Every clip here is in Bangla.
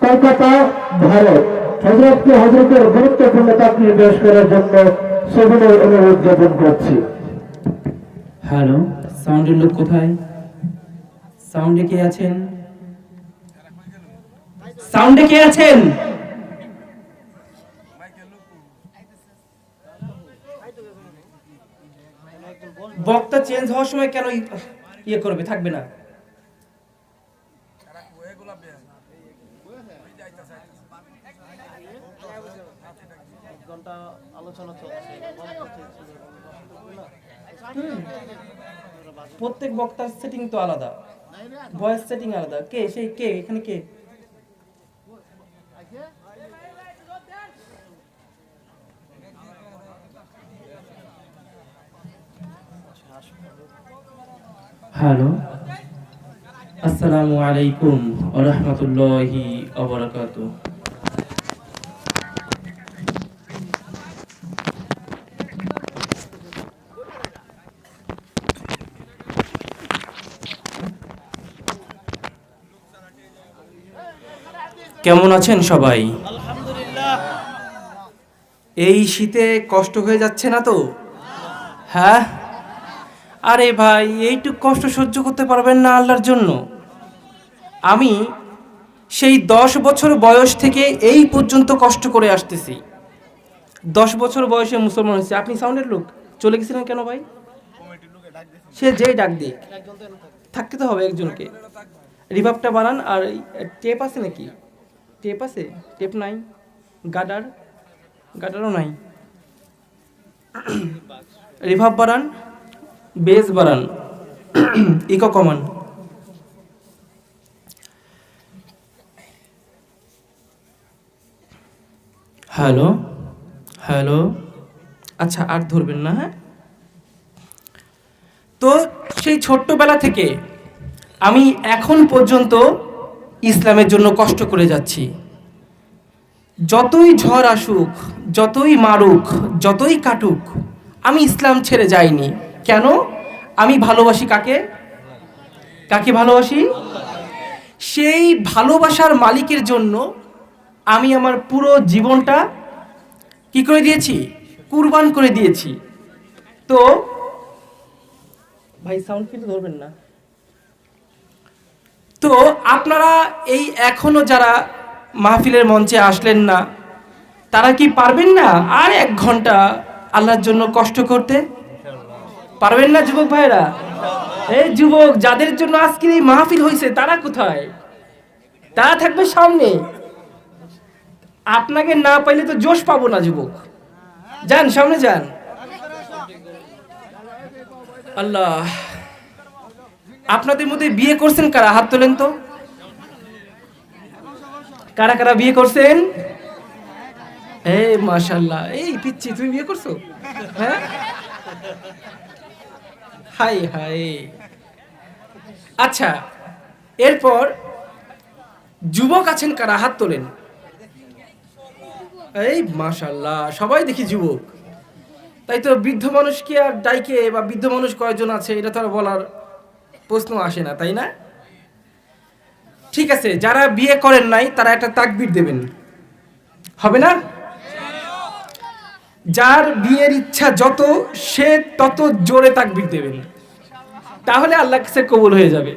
কলকাতা, ভারত হযরতকে হযরতের গুরুত্বপূর্ণ তাকরীর পেশ করার জন্য সবিনয় অনুরোধ জ্ঞাপন করছি। হ্যালো, সাউন্ডের লোক কোথায়? সাউন্ডে কে আছেন? সাউন্ডে কে আছেন? বক্তা চেঞ্জ হওয়ার সময় কেন ইয়ে করবে, থাকবে না? প্রত্যেক বক্তার সেটিং তো আলাদা, ভয়েস সেটিং আলাদা। কে সেই কে এখানে কে? হ্যালো, আসসালামু আলাইকুম ওয়া রাহমাতুল্লাহি ওয়া বারাকাতুহু। কেমন আছেন সবাই? আলহামদুলিল্লাহ। এই শীতে কষ্ট হয়ে যাচ্ছে না তো? হ্যাঁ, আরে ভাই এইটুকু কষ্ট সহ্য করতে পারবেন না আল্লাহর জন্য? আমি সেই 10 বছর বয়স থেকে এই পর্যন্ত কষ্ট করে আসতেছি। 10 বছর বয়সে মুসলমান হয়েছে। আপনি সাউন্ডের লোক চলে গেছিলেন কেন ভাই? সে যেই ডাক দিক, থাকতে তো হবে একজনকে। রিভাবটা বাড়ান। আর টেপ আছে নাকি? টেপ আছে? টেপ নাই? গাডারও নাই। রিভাব বাড়ান, বেস বাড়ান, ইকো কমান। হ্যালো হ্যালো, আচ্ছা আর ধরবেন না। হ্যাঁ, তো সেই ছোট্টবেলা থেকে আমি এখন পর্যন্ত ইসলামের জন্য কষ্ট করে যাচ্ছি। যতই ঝড় আসুক, যতই মারুক, যতই কাটুক, আমি ইসলাম ছেড়ে যাইনি। কেন? আমি ভালোবাসি কাকে? কাকে ভালোবাসি? সেই ভালোবাসার মালিকের জন্য আমি আমার পুরো জীবনটা কি করে দিয়েছি? কুরবান করে দিয়েছি। তো ভাই সাউন্ড কিন্তু ধরবেন না। তো আপনারা এই এখনো যারা মাহফিলের মঞ্চে আসলেন না, তারা কি পারবেন না আর 1 ঘন্টা আল্লাহর জন্য কষ্ট করতে? পারবেন না যুবক ভাইরা? এই যুবক যাদের জন্য আজকের এই মাহফিল হয়েছে তারা কোথায়? তারা থাকবে সামনে। আপনাকে না পাইলে তো জোশ পাবো না যুবক। যান সামনে যান। আল্লাহ, আপনাদের মধ্যে বিয়ে করছেন কারা? হাত তোলেন তো। কারা কারা বিয়ে করছেন? এই মাশাআল্লাহ। এই পিচ্চি, তুমি বিয়ে করছো? হ্যাঁ, হাই হাই। আচ্ছা, এরপর যুবক আছেন কারা? হাত তোলেন। এই মাশাআল্লাহ, সবাই দেখি যুবক। তাই তো বৃদ্ধ মানুষ কি আর ডাইকে বা বৃদ্ধ মানুষ কয়জন আছে এটা তো আর বলার প্রশ্ন আসে না, তাই না? ঠিক আছে, যারা বিয়ে করেন নাই তারা একটা তাকবীর দেবেন, হবে না? যার বিয়ের ইচ্ছা যত, সে তত জোরে তাকবীর দেবেন, তাহলে আল্লাহর কাছে কবুল হয়ে যাবে।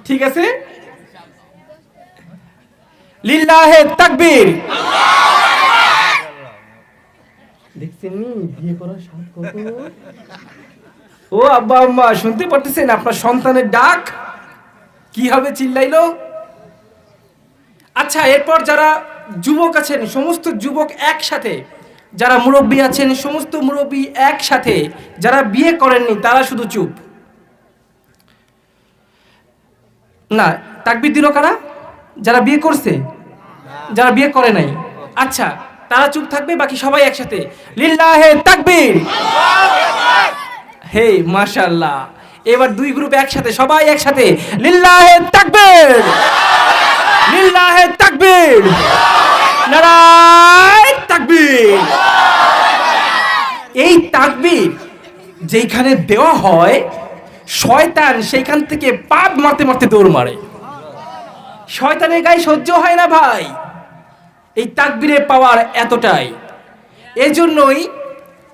ঠিক আছে? লিল্লাহে তাকবীর। দেখছেন বিয়ে করার সাথ কত? ও আব্বা আম্মা শুনতে পারতেছেন আপনার সন্তানের ডাক কিভাবে চিল্লাইলো? আচ্ছা, এরপর যারা যুবক আছেন, সমস্ত যুবক একসাথে, যারা মুরব্বী আছেন সমস্ত মুরব্বী একসাথে, যারা বিয়ে করেননি তারা শুধু চুপ। না, তাকবীর দিল কারা? যারা বিয়ে করছে, যারা বিয়ে করে নাই। আচ্ছা, তারা চুপ থাকবে, বাকি সবাই একসাথে লিল্লাহে তাকবীর। হে মাশাআল্লাহ। এবার 2 গ্রুপ একসাথে, সবাই একসাথে লিল্লাহে তাকবীর, লিল্লাহে তাকবীর। নারায়ে তাকবীর। এই তাকবীর যেখানে দেওয়া হয় শয়তান সেইখান থেকে পাপ মারতে মারতে দৌড় মারে। শয়তানের গায়ে সহ্য হয় না ভাই, এই তাকবীরের পাওয়ার এতটাই। এজন্যই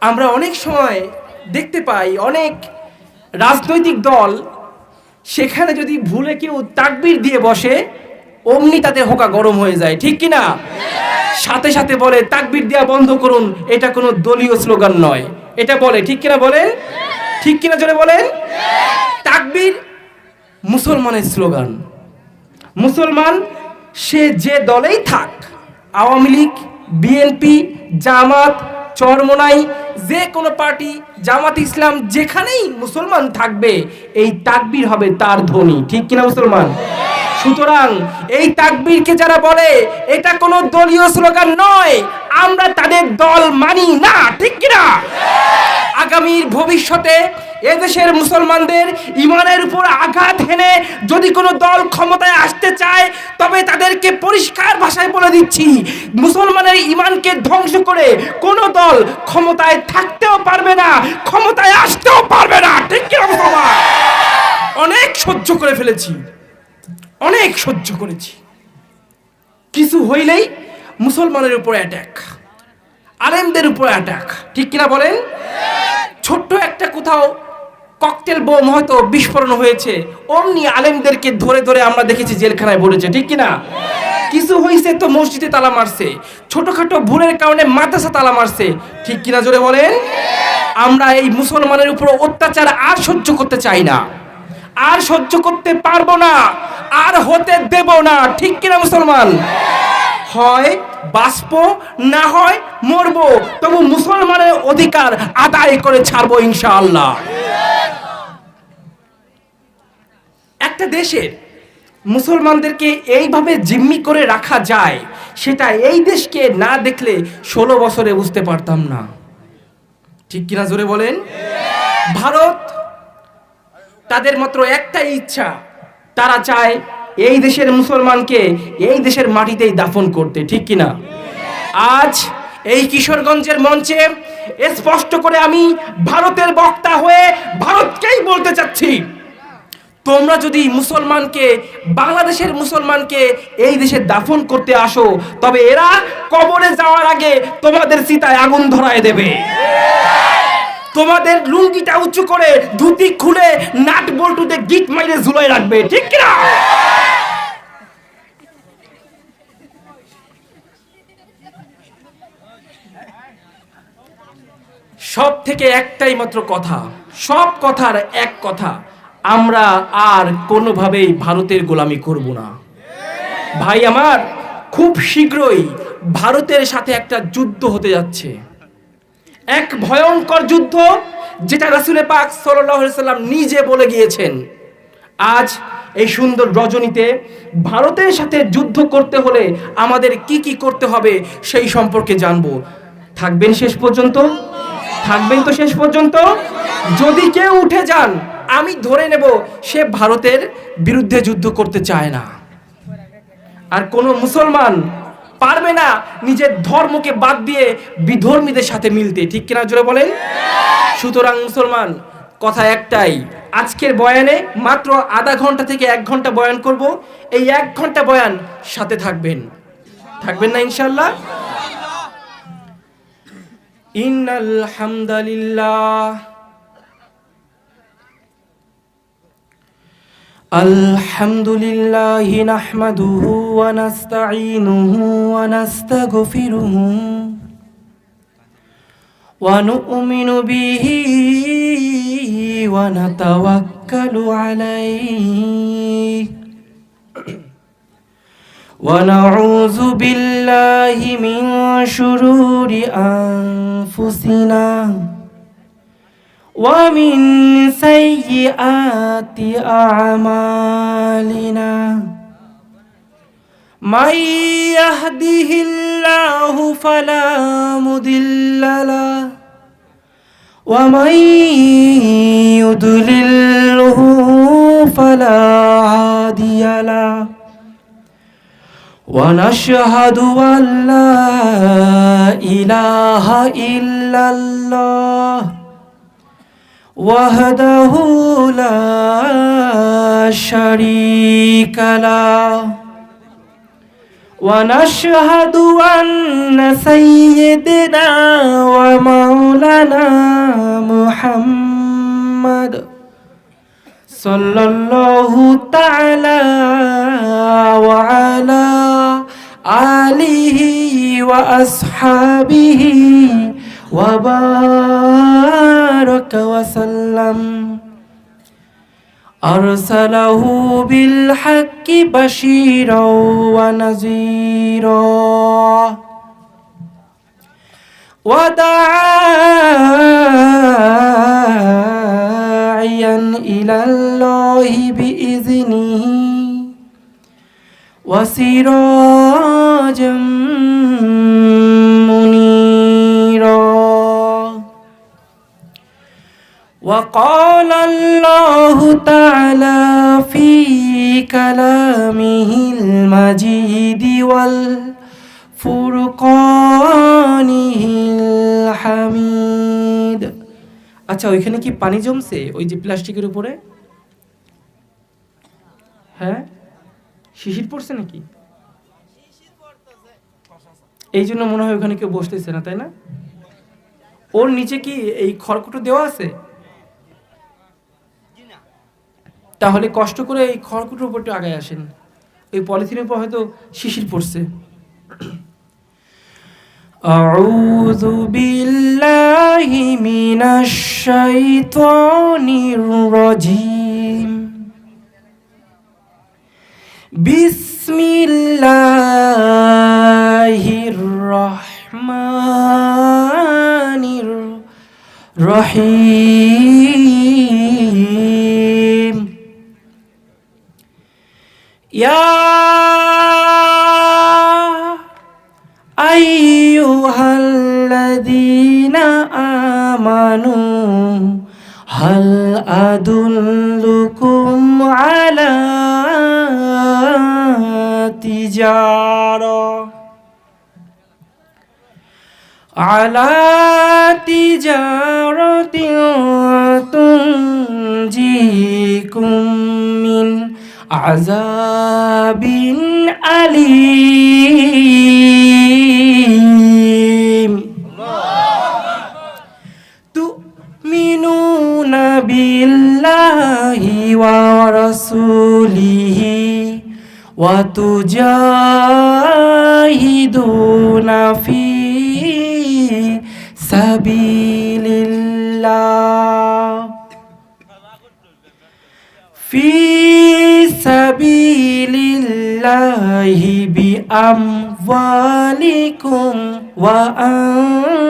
আমরা অনেক সময় দেখতে পাই অনেক রাজনৈতিক দল সেখানে যদি ভুলে কেউ তাকবীর দিয়ে বসে অমনি তাদের হোকা গরম হয়ে যায়, ঠিক কি না? সাথে সাথে বলে তাকবীর দেওয়া বন্ধ করুন, এটা কোনো দলীয় স্লোগান নয়, এটা বলে, ঠিক কিনা বলেন? ঠিক কিনা জোরে বলেন? তাকবীর মুসলমানের স্লোগান। মুসলমান সে যে দলেই থাক, আওয়ামী লীগ, বিএনপি, জামাত, চরমোনাই, যে কোনো পার্টি, জামাত ইসলাম, যেখানেই মুসলমান থাকবে এই তাকবীর হবে তার ধ্বনি, ঠিক কিনা মুসলমান? সুতরাং এই তাকবীরকে যারা বলে এটা কোনো দলীয় স্লোগান নয়, আমরা তাদের দল মানি না, ঠিক কিনা? আগামীর ভবিষ্যতে এদেশের মুসলমানদের ইমানের উপর আঘাত হেনে যদি কোনো দল ক্ষমতায় আসতে চায় তবে তাদেরকে পরিষ্কার ভাষায় বলে দিচ্ছি, মুসলমানের ইমানকে ধ্বংস করে কোনো দল ক্ষমতায় থাকতেও পারবে না, ক্ষমতায় আসতেও পারবে না, ঠিক কি না? অনেক সহ্য করে ফেলেছি, অনেক সহ্য করেছি, কিছু হইলেই মুসলমানের উপর অ্যাটাক, আলেমদের উপর অ্যাটাক, ঠিক কিনা বলেন? ছোট্ট একটা কোথাও ককটেল বোম হয়তো বিস্ফোরণ হয়েছে, অমনি আলেমদেরকে ধরে ধরে আমরা দেখেছি জেলখানায় ভরেছে, ঠিক কিনা? কিছু হয়েছে তো মসজিদে তালা মারছে, ছোটখাটো ভুলের কারণে মাদ্রাসা তালা মারছে, ঠিক কিনা জোরে বলেন? আমরা এই মুসলমানের উপর অত্যাচার আর সহ্য করতে চাই না, আর সহ্য করতে পারবো না, আর হতে দেব না, ঠিক কিনা মুসলমান? হয় বাঁচবো, না হয় মরবো, তবু মুসলমানের অধিকার আদায় করে ছাড়বো ইনশাআল্লাহ। একটা দেশের মুসলমানদেরকে এইভাবে জিম্মি করে রাখা যায় সেটা এই দেশকে না দেখলে 16 বছরে বুঝতে পারতাম না, ঠিক কিনা জোরে বলেন? ভারত তাদের মাত্র একটাই ইচ্ছা, তারা চায় এই দেশের মুসলমানকে এই দেশের মাটিতেই দাফন করতে, ঠিক কিনা? আজ এই কিশোরগঞ্জের মঞ্চে স্পষ্ট করে আমি ভারতের বক্তা হয়ে ভারতকেই বলতে চাচ্ছি, তোমরা যদি মুসলমানকে, বাংলাদেশের মুসলমানকে এই দেশে দাফন করতে আসো তবে এরা কবরে যাওয়ার আগে তোমাদের চিতায় আগুন ধরায় দেবে, তোমাদের লুঙ্গিটা উঁচু করে ধুতি খুলে নাট বল্টুতে গিট মাইরে ঝুলাই রাখবে, ঠিক কিনা? সব থেকে একটাই মাত্র কথা, সব কথার এক কথা, আমরা আর কোনোভাবেই ভারতের গোলামি করব না। ভাই আমার, খুব শীঘ্রই ভারতের সাথে একটা যুদ্ধ হতে যাচ্ছে, এক ভয়ঙ্কর যুদ্ধ, যেটা রাসূল পাক সাল্লাল্লাহু আলাইহি সাল্লাম নিজে বলে গিয়েছেন। আজ এই সুন্দর রজনীতে ভারতের সাথে যুদ্ধ করতে হলে আমাদের কি কি করতে হবে সেই সম্পর্কে জানবো। থাকবেন শেষ পর্যন্ত? থাকবেন তো শেষ পর্যন্ত? যদি কেউ উঠে যান আমি ধরে নেব সে ভারতের বিরুদ্ধে যুদ্ধ করতে চায় না, আর কোন মুসলমান পারবে না নিজের ধর্মকে বাদ দিয়ে বিধর্মীদের সাথে মিলতে, ঠিক কিনা জোরে বলেন? সুতরাং মুসলমান, কথা একটাই, আজকের বয়ানে মাত্র আধা ঘন্টা থেকে 1 ঘন্টা বয়ান করব, এই 1 ঘন্টা বয়ান সাথে থাকবেন, থাকবেন না ইনশাআল্লাহ? ইন্নাল হামদালিল্লাহ আলহামদুলিল্লাহি নাহমাদুহু ওয়া নাস্তাঈনুহু ওয়া নাস্তাগফিরুহু ওয়া নু'মিনু বিহি ওয়া নাতাওয়াক্কালু আলাইহি ওয়া নাউযু বিল্লাহি মিন শুরুরি আনফুসিনা ওয়া মিন সাইয়্যাতি আ'মালিনা মান ইয়াহদিহিল্লাহু ফালা মুদিল্লা লাহু ওয়া মান ইউদ্লিলহু ফালা হাদিয়া লাহু ونشهد أن لا إله إلا الله وحده لا شريك له ونشهد أن سيدنا ومولانا محمد صلى الله تعالى وعلى آله وأصحابه وبارك وسلم أرسله بالحق بشيرا ونذيرا وداعيا إلى الله بإذنه وسراجا منيرا وقال الله تعالى في كلامه المجيد والفرقانه الحميد আচ্ছা ওইখানে কি পানি জমছে ওই যে প্লাস্টিকের উপরে হ্যাঁ শিশির পড়ছে নাকি এই জন্য মনে হয় ওখানে কেউ বসতেছে না তাই না ওর নিচে কি এই খড়কুটো দেওয়া আছে তাহলে কষ্ট করে এই খড়কুটোর উপরটা আগায় আসেন ওই পলিথিনের উপর হয়তো শিশির পড়ছে أعوذ بالله من الشيطان الرجيم بسم الله الرحمن الرحيم يا أيها الذين آمنوا هل أدلكم على تجارة تنجيكم من عذاب أليم تؤمنون بالله ورسوله وتجاهدون في سبيل الله بأموالكم وأنفسكم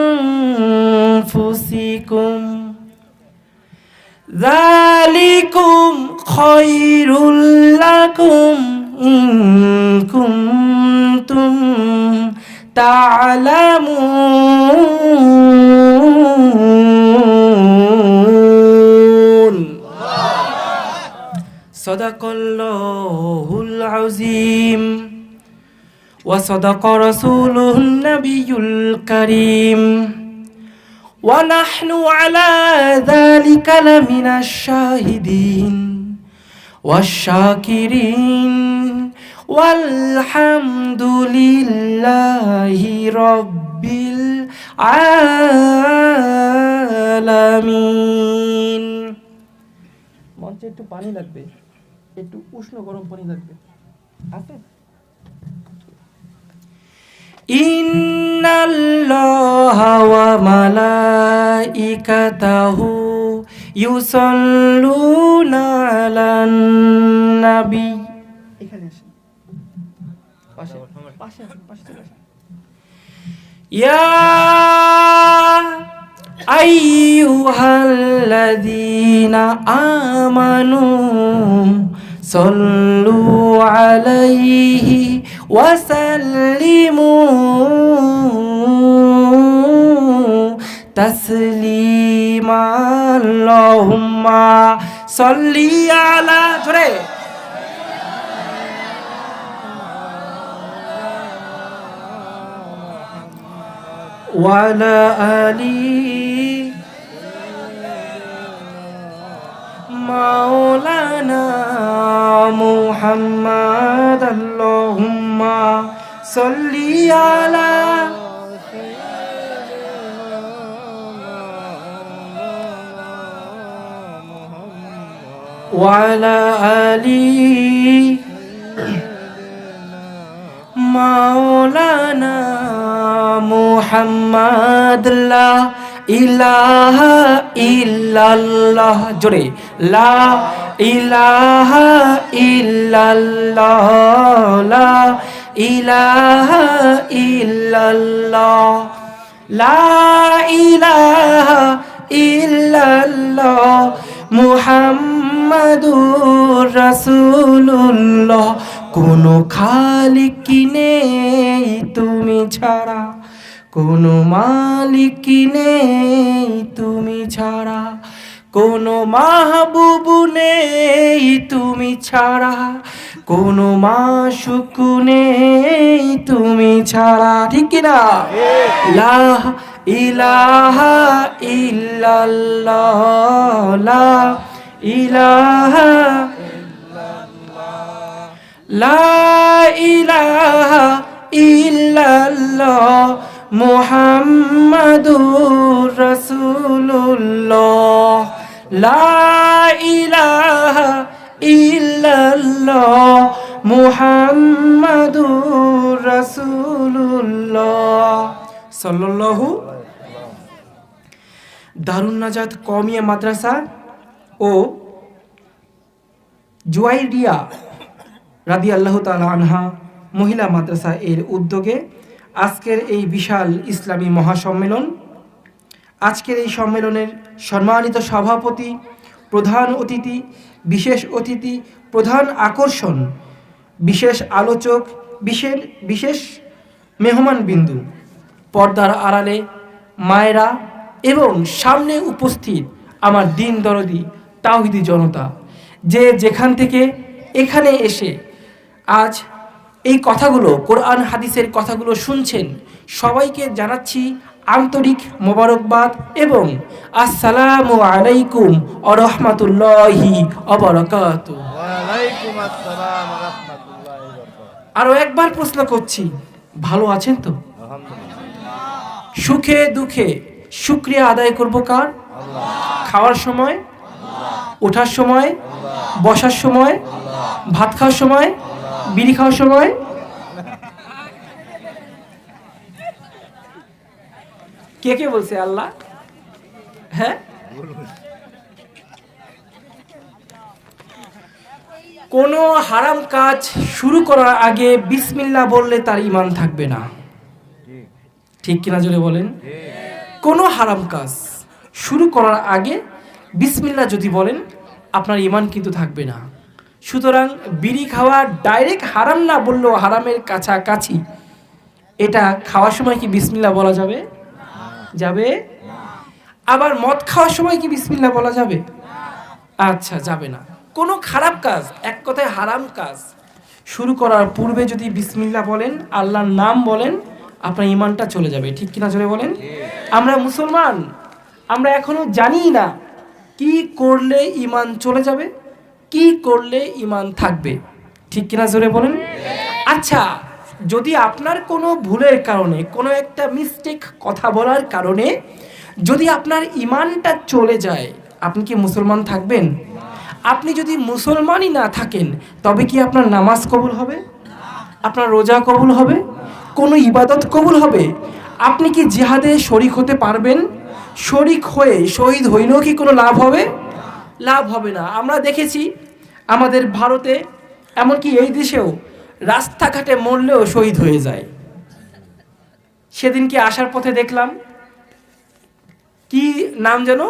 ذلكم خير لكم إن كنتم تعلمون صدق الله العظيم وصدق رسوله النبي الكريم ونحن على ذلك لمن الشاهدين والشاكرين والحمد لله رب العالمين মঞ্চে একটু পানি লাগবে একটু উষ্ণ গরম পানি লাগবে আছে ইন্নাল্লাহা ওয়া মালাইকাতাহু ইউসাল্লুনা আলান নবী এখানে আসেন পাশে পাশে পাশে ইয়া আইয়ুহাল্লাযীনা আমানু সাল্লু আলাইহি ওয়া সাল্লিমু তাসলিমা আল্লাহুম্মা সাল্লি আলা জোরে وعلى آل مولانا محمد اللهم صل على وعلى آل مولانا محمد لا إله إلا الله جري لا إله إلا الله لا إله إلا الله لا إله إلا الله মুহাম্মাদুর রাসূলুল্লাহ কোনো খালিক নেই তুমি ছাড়া কোনো মালিক নেই তুমি ছাড়া কোনো মাহবুব নেই তুমি ছাড়া কোনো মাশুক নেই তুমি ছাড়া ঠিক কি না লা ইলাহা ইল্লাল্লাহ লা ইলাহা লা ইলাহা ইল্লাল্লাহ মুহাম্মাদুর রাসূলুল্লাহ লা ইলাহা ইল্লাল্লাহ মুহাম্মাদুর রাসূলুল্লাহ সাল্লাল্লাহু দারুন নাজাত কওমিয়া মাদ্রাসা ও জুয়াইরিয়া রাদিয়াল্লাহু তাআলা আনহা মহিলা মাদ্রাসা এর উদ্যোগে আজকের এই বিশাল ইসলামী মহাসম্মেলন, আজকের এই সম্মেলনের সম্মানিত সভাপতি, প্রধান অতিথি, প্রধান আকর্ষণ, বিশেষ আলোচক, বিশেষ মেহমান বিন্দু, পর্দার আড়ালে মায়েরা এবং সামনে উপস্থিত আমার দিন দরদি তাওহীদি জনতা, যে যেখান থেকে এখানে এসে আজ এই কথাগুলো, কোরআন হাদিসের কথাগুলো শুনছেন, সবাইকে জানাচ্ছি আন্তরিক মোবারকবাদ এবং আসসালামু আলাইকুম ওয়া রাহমাতুল্লাহি ওয়া বারাকাতুহু। ওয়া আলাইকুম আসসালাম ওয়া রাহমাতুল্লাহি ওয়া বারাকাতুহু। আরো একবার প্রশ্ন করছি, ভালো আছেন তো? আলহামদুলিল্লাহ। সুখে দুঃখে শুকরিয়া আদায় করব কার? আল্লাহ। খাওয়ার সময়, ওঠার সময়, বসার সময়, ভাত খাওয়ার সময়, বিড়ি খাওয়ার সময়, কে কে বলছে আল্লাহ? হ্যাঁ, কোনো হারাম কাজ শুরু করার আগে বিসমিল্লাহ বললে তার ঈমান থাকবে না, ঠিক কিনা জোরে বলেন? কোনো হারাম কাজ শুরু করার আগে বিসমিল্লাহ যদি বলেন আপনার ঈমান কিন্তু থাকবে না। সুতরাং বিড়ি খাওয়া ডাইরেক্ট হারাম না বললেও হারামের কাছাকাছি, এটা খাওয়ার সময় কি বিসমিল্লাহ বলা যাবে? যাবে। আবার মদ খাওয়ার সময় কি বিসমিল্লাহ বলা যাবে? আচ্ছা, যাবে না। কোনো খারাপ কাজ, এক কথায় হারাম কাজ শুরু করার পূর্বে যদি বিসমিল্লাহ বলেন, আল্লাহর নাম বলেন, আপনার ঈমানটা চলে যাবে, ঠিক কিনা জোরে বলেন? আমরা মুসলমান, আমরা এখনো জানি না কি করলে ঈমান চলে যাবে, কি করলে ঈমান থাকবে, ঠিক কিনা জোরে বলেন? আচ্ছা, যদি আপনার কোনো ভুলের কারণে, কোনো একটা মিস্টেক কথা বলার কারণে যদি আপনার ঈমানটা চলে যায়, আপনি কি মুসলমান থাকবেন? আপনি যদি মুসলমানই না থাকেন, তবে কি আপনার নামাজ কবুল হবে? আপনার রোজা কবুল হবে? কোনো ইবাদত কবুল হবে? আপনি কি জিহাদে শরিক হতে পারবেন? শরিক হয়ে শহীদ হইলেও কি কোনো লাভ হবে? লাভ হবে না। আমরা দেখেছি আমাদের ভারতে, এমনকি এই দেশেও রাস্তাঘাটে মরলেও শহীদ হয়ে যায়। সেদিনকে আসার পথে দেখলাম, কি নাম যেন,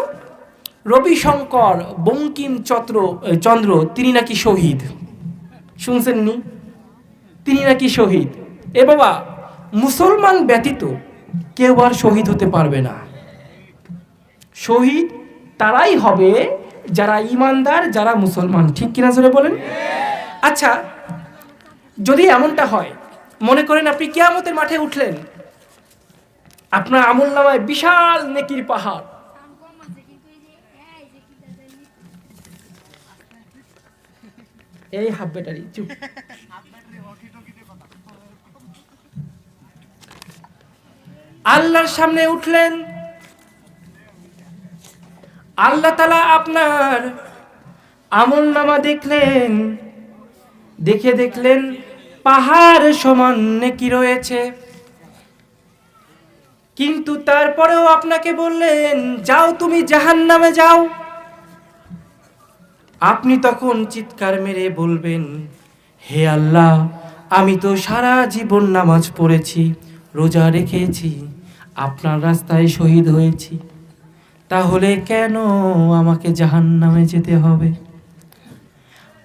রবিশঙ্কর বঙ্কিম চন্দ্র, তিনি নাকি শহীদ। শুনছেননি? তিনি নাকি শহীদ। এ বাবা, মুসলমান ব্যতীত কেউ আর শহীদ হতে পারবে না। শহীদ তারাই হবে যারা ঈমানদার, যারা মুসলমান, ঠিক কিনা জোরে বলেন? আচ্ছা, যদি এমনটা হয়, মনে করেন আপনি কিয়ামতের মাঠে উঠলেন, আপনার আমলনামায় বিশাল নেকির পাহাড়। এই হাফ ব্যাটারি চুপ। আল্লাহর সামনে উঠলেন, আল্লাহ তাআলা আপনার আমলনামা দেখলেন, দেখলেন পাহাড় সমান নেকি রয়েছে, কিন্তু তারপরেও আপনাকে বললেন যাও তুমি জাহান্নামে যাও। আপনি তখন চিৎকার মেরে বলবেন, হে আল্লাহ, আমি তো সারা জীবন নামাজ পড়েছি, রোজা রেখেছি, আপনার রাস্তায় শহীদ হয়েছি, তাহলে কেন আমাকে জাহান্নামে যেতে হবে?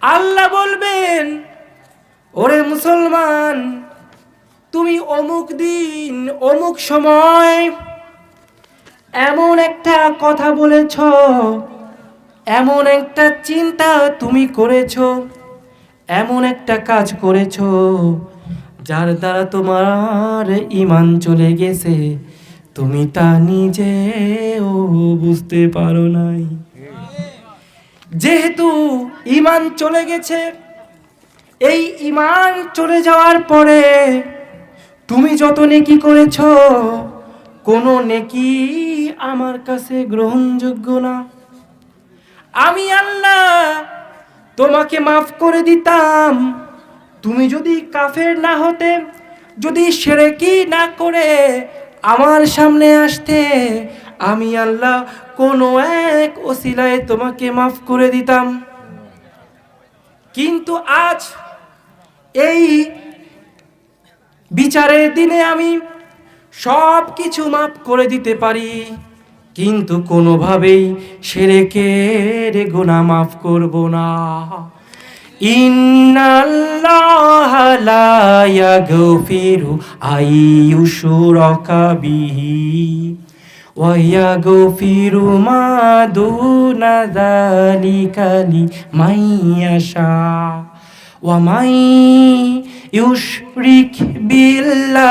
আল্লাহ বলবেন, ওরে মুসলমান, তুমি অমুক দিন অমুক সময় এমন একটা কথা বলেছ, এমন একটা চিন্তা তুমি করেছ, এমন একটা কাজ করেছ যার দ্বারা তোমার ঈমান চলে গেছে, তুমি তা নিজেও বুঝতে পারো নাই। যেহেতু ঈমান চলে গেছে, এই ঈমান চলে যাওয়ার পরে তুমি যত নেকি করেছ, কোনো নেকি আমার কাছে গ্রহণযোগ্য না। আমি আল্লাহ তোমাকে মাফ করে দিতাম, তুমি যদি কাফের না হতে, যদি শিরকি না করে আমার সামনে আসতে, আমি আল্লাহ কোনো এক ওসিলায় তোমাকে মাফ করে দিতাম। কিন্তু আজ এই বিচারের দিনে আমি সব কিছু মাফ করে দিতে পারি, কিন্তু কোনোভাবেই শিরকের গুনাহ মাফ করব না। ইন্নাল্লাহা লা ইয়াগফিরু আইয়ুশরাকা বিহি ওয়া ইয়াগফিরু মা দুনা যালিকা লিমান ইয়াশা ওয়া মান ইউশরিক বিল্লাহ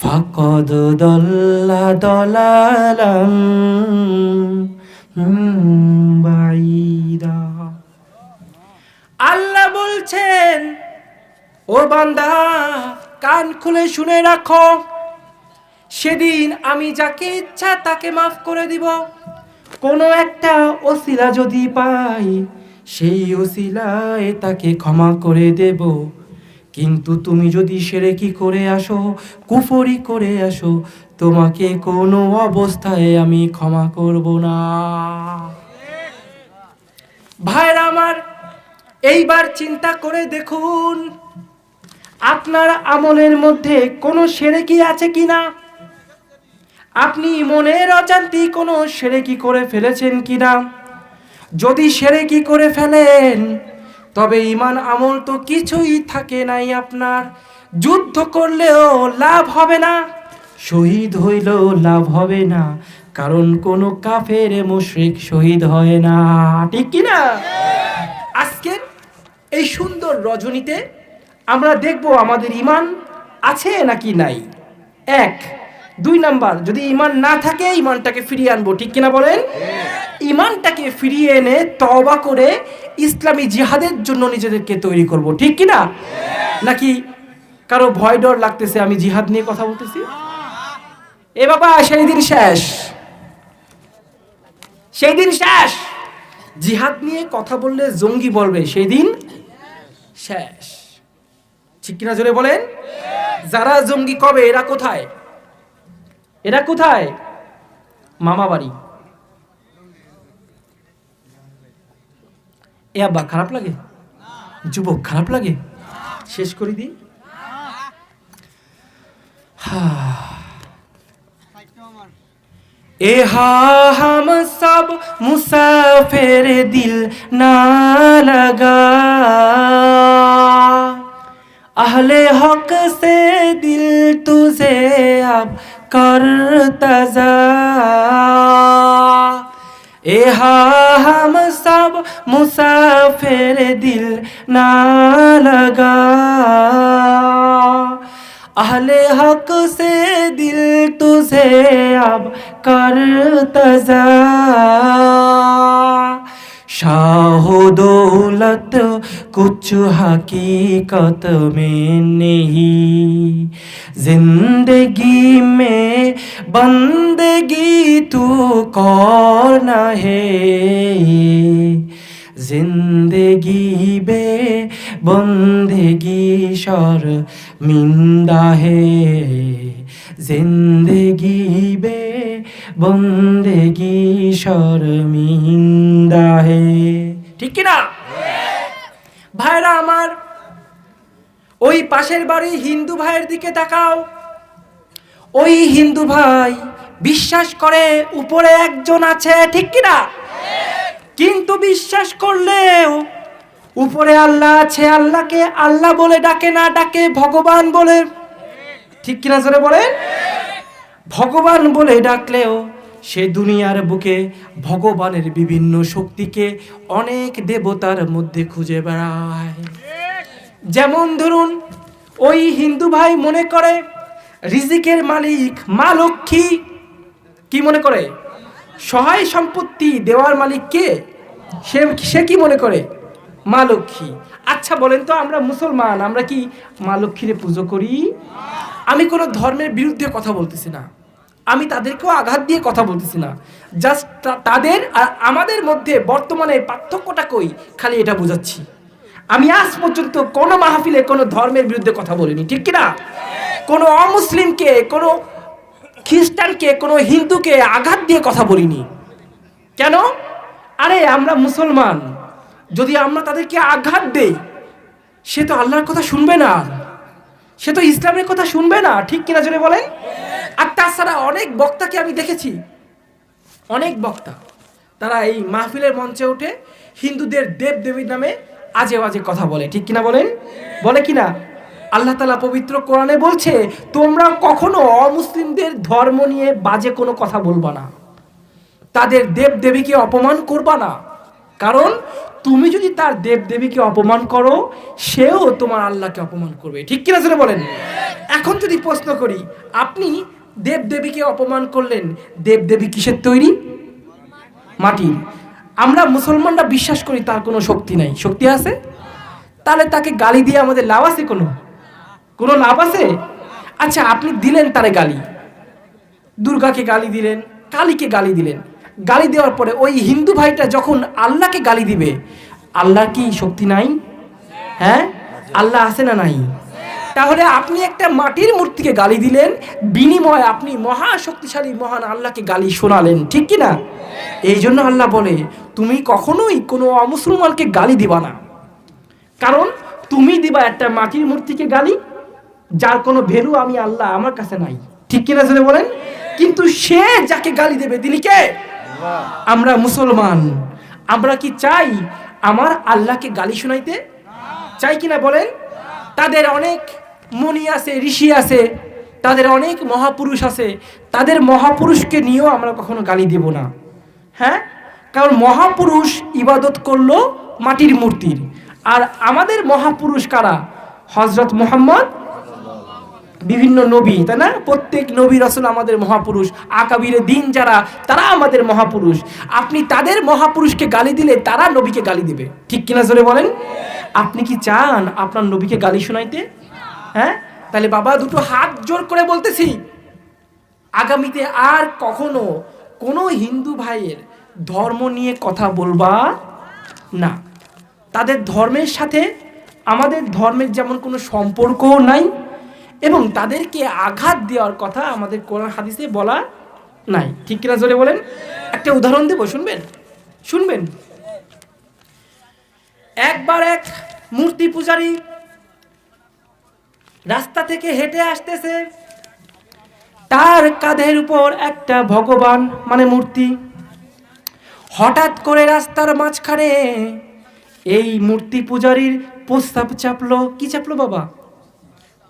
ফাকাদ দাল্লা দালালাম বাঈদা। আল্লাহ বলছেন, ও বান্দা কান খুলে শুনে রাখো, সেদিন আমি যাকে ইচ্ছা তাকে মাফ করে দিব। কোনো একটা ওসিলা যদি পাই, সেই ওসিলায় তাকে ক্ষমা করে দেব, কিন্তু তুমি যদি শিরকি করে আসো, কুফরি করে আসো, তোমাকে কোনো অবস্থায় আমি ক্ষমা করব না। ভাইরা আমার, এইবার চিন্তা করে দেখুন আপনার আমলের মধ্যে কোনো শিরকি আছে কিনা। আপনি মনের অজান্তে কোনো শিরকি করে ফেলেছেন কিনা। যদি শিরকি করে ফেলেন, তবে ঈমান আমল তো কিছুই থাকে নাই আপনার। যুদ্ধ করলেও লাভ হবে না, শহীদ হইলেও লাভ হবে না, কারণ কোনো কাফের মুশরিক শহীদ হয় না, ঠিক কি না? আজকের এই সুন্দর রজনীতে আমরা দেখব আমাদের ঈমান আছে নাকি নাই। 1, 2 নাম্বার, যদি ঈমান না থাকে ঈমানটাকে ফিরিয়ে আনবো, ঠিক কিনা বলেন? ঈমানটাকে ফিরিয়ে এনে তওবা করে ইসলামী জিহাদের জন্য নিজেদেরকে তৈরি করব, ঠিক কিনা? নাকি কারো ভয় ডর লাগতেছে আমি জিহাদ নিয়ে কথা বলতেছি? এ বাবা, সেই দিন শেষ, সেই দিন শেষ। জিহাদ নিয়ে কথা বললে জঙ্গি বলবে সেই দিন শেষ, ঠিক কিনা জোরে বলেন? যারা জঙ্গি কবে, এরা কোথায়? এরা কোথায়? মামা বাড়ি। এ আব্বা, খারাপ লাগে? যুবক, খারাপ লাগে? শেষ করে দিই। ए हाँ हम सब मुसाफिर दिल ना लगा, अहले हक से दिल तुझे अब करता जा। ए हाँ हम सब मुसाफिर दिल ना लगा, अहले हक से दिल तुझे अब कर तजा शाह दौलत कुछ हकीकत में नहीं जिंदगी में बंदगी तू करना है जिंदगी बे बंदगी शर्मिंदा है जिंदगी बे बंदगी शर्मिंदा है ঠিক কি না ভাইরা আমার ওই পাশের বাড়ি হিন্দু ভাইয়ের দিকে তাকাও ওই হিন্দু ভাই বিশ্বাস করে উপরে একজন আছে ঠিক কি না কিন্তু বিশ্বাস করলেও উপরে আল্লাহ আছে আল্লাহকে আল্লাহ বলে ডাকে না ডাকে ভগবান বলে ঠিক কিনা জোরে বলেন ভগবান বলে ডাকলেও সে দুনিয়ার বুকে ভগবানের বিভিন্ন শক্তিকে অনেক দেবতার মধ্যে খুঁজে বেড়ায় যেমন ধরুন ওই হিন্দু ভাই মনে করে রিজিকের মালিক মা লক্ষ্মী কি মনে করে সহায় সম্পত্তি দেওয়ার মালিক কে সে কি মনে করে মা লক্ষ্মী আচ্ছা বলেন তো আমরা মুসলমান আমরা কি মা লক্ষ্মীর পুজো করি আমি কোনো ধর্মের বিরুদ্ধে কথা বলতেছি না আমি তাদেরকেও আঘাত দিয়ে কথা বলতেছি না জাস্ট তাদের আর আমাদের মধ্যে বর্তমানে পার্থক্যটা কই খালি এটা বোঝাচ্ছি আমি আজ পর্যন্ত কোনো মাহফিলে কোনো ধর্মের বিরুদ্ধে কথা বলিনি ঠিক কিনা কোনো অমুসলিমকে কোনো খ্রিস্টানকে কোনো হিন্দুকে আঘাত দিয়ে কথা বলিনি কেন আরে আমরা মুসলমান যদি আমরা তাদেরকে আঘাত দেই সে তো আল্লাহর কথা শুনবে না সে তো ইসলামের কথা শুনবে না ঠিক কিনা জোরে বলেন আর তাছাড়া অনেক বক্তাকে আমি দেখেছি অনেক বক্তা তারা এই মাহফিলের মঞ্চে উঠে হিন্দুদের দেব দেবীর নামে আজে বাজে কথা বলে ঠিক কিনা বলেন বলে কিনা আল্লাহ তাআলা পবিত্র কোরআনে বলছে তোমরা কখনো অমুসলিমদের ধর্ম নিয়ে বাজে কোনো কথা বলবা না তাদের দেব দেবীকে অপমান করবা না কারণ তুমি যদি তার দেব দেবীকে অপমান করো সেও তোমার আল্লাহকে অপমান করবে ঠিক কিনা জোরে বলেন এখন যদি প্রশ্ন করি আপনি দেব দেবীকে অপমান করলেন দেব দেবী কিসের তৈরি মাটির আমরা মুসলমানরা বিশ্বাস করি তার কোনো শক্তি নাই শক্তি আছে তাহলে তাকে গালি দিয়ে আমাদের লাভ আছে কোনো লাভ আছে আচ্ছা আপনি দিলেন তারে গালি দুর্গাকে গালি দিলেন কালীকে গালি দিলেন গালি দেওয়ার পরে ওই হিন্দু ভাইটা যখন আল্লাহকে গালি দিবে আল্লাহর কি শক্তি নাই হ্যাঁ আল্লাহ আছে না নাই তাহলে আপনি একটা মাটির মূর্তিকে গালি দিলেন বিনিময়ে আপনি মহা শক্তিশালী মহান আল্লাহকে গালি শোনালেন ঠিক কি না এই জন্য আল্লাহ বলে তুমি কখনোই কোনো অমুসলমানকে গালি দিবা না কারণ তুমি দিবা একটা মাটির মূর্তিকে গালি যার কোনো ভ্যালু আমি আল্লাহ আমার কাছে নাই ঠিক কিনা জোরে বলেন কিন্তু সে যাকে গালি দেবে তিনি কে আমরা মুসলমান আমরা কি চাই আমার আল্লাহকে গালি শোনাইতে চাই কিনা বলেন তাদের অনেক মুনি আছে ঋষি আছে তাদের অনেক মহাপুরুষ আছে তাদের মহাপুরুষকে নিয়েও আমরা কখনো গালি দেব না হ্যাঁ কারণ মহাপুরুষ ইবাদত করলো মাটির মূর্তির আর আমাদের মহাপুরুষ কারা হযরত মুহাম্মদ বিভিন্ন নবী তাই না প্রত্যেক নবী রাসূল আমাদের মহাপুরুষ আকাবিরে দিন যারা তারা আমাদের মহাপুরুষ আপনি তাদের মহাপুরুষকে গালি দিলে তারা নবীকে গালি দিবে ঠিক কিনা জোরে বলেন আপনি কি চান আপনার নবীকে গালি শোনাইতে হ্যাঁ তাহলে বাবা দুটো হাত জোর করে বলতেছি আগামীতে আর কখনো কোনো হিন্দু ভাইয়ের ধর্ম নিয়ে কথা বলবা না তাদের ধর্মের সাথে আমাদের ধর্মের যেমন কোনো সম্পর্কও নাই এবং তাদেরকে আঘাত দেওয়ার কথা আমাদের কোরআন হাদিসে বলা নাই ঠিক কিনা জোরে বলেন একটা উদাহরণ দেব শুনবেন একবার এক মূর্তি পূজারী রাস্তা থেকে হেঁটে আসতেছে তার কাঁধের উপর একটা ভগবান মানে মূর্তি হঠাৎ করে রাস্তার মাঝখানে এই মূর্তি পূজারীর প্রস্তাব চাপলো কি চাপলো বাবা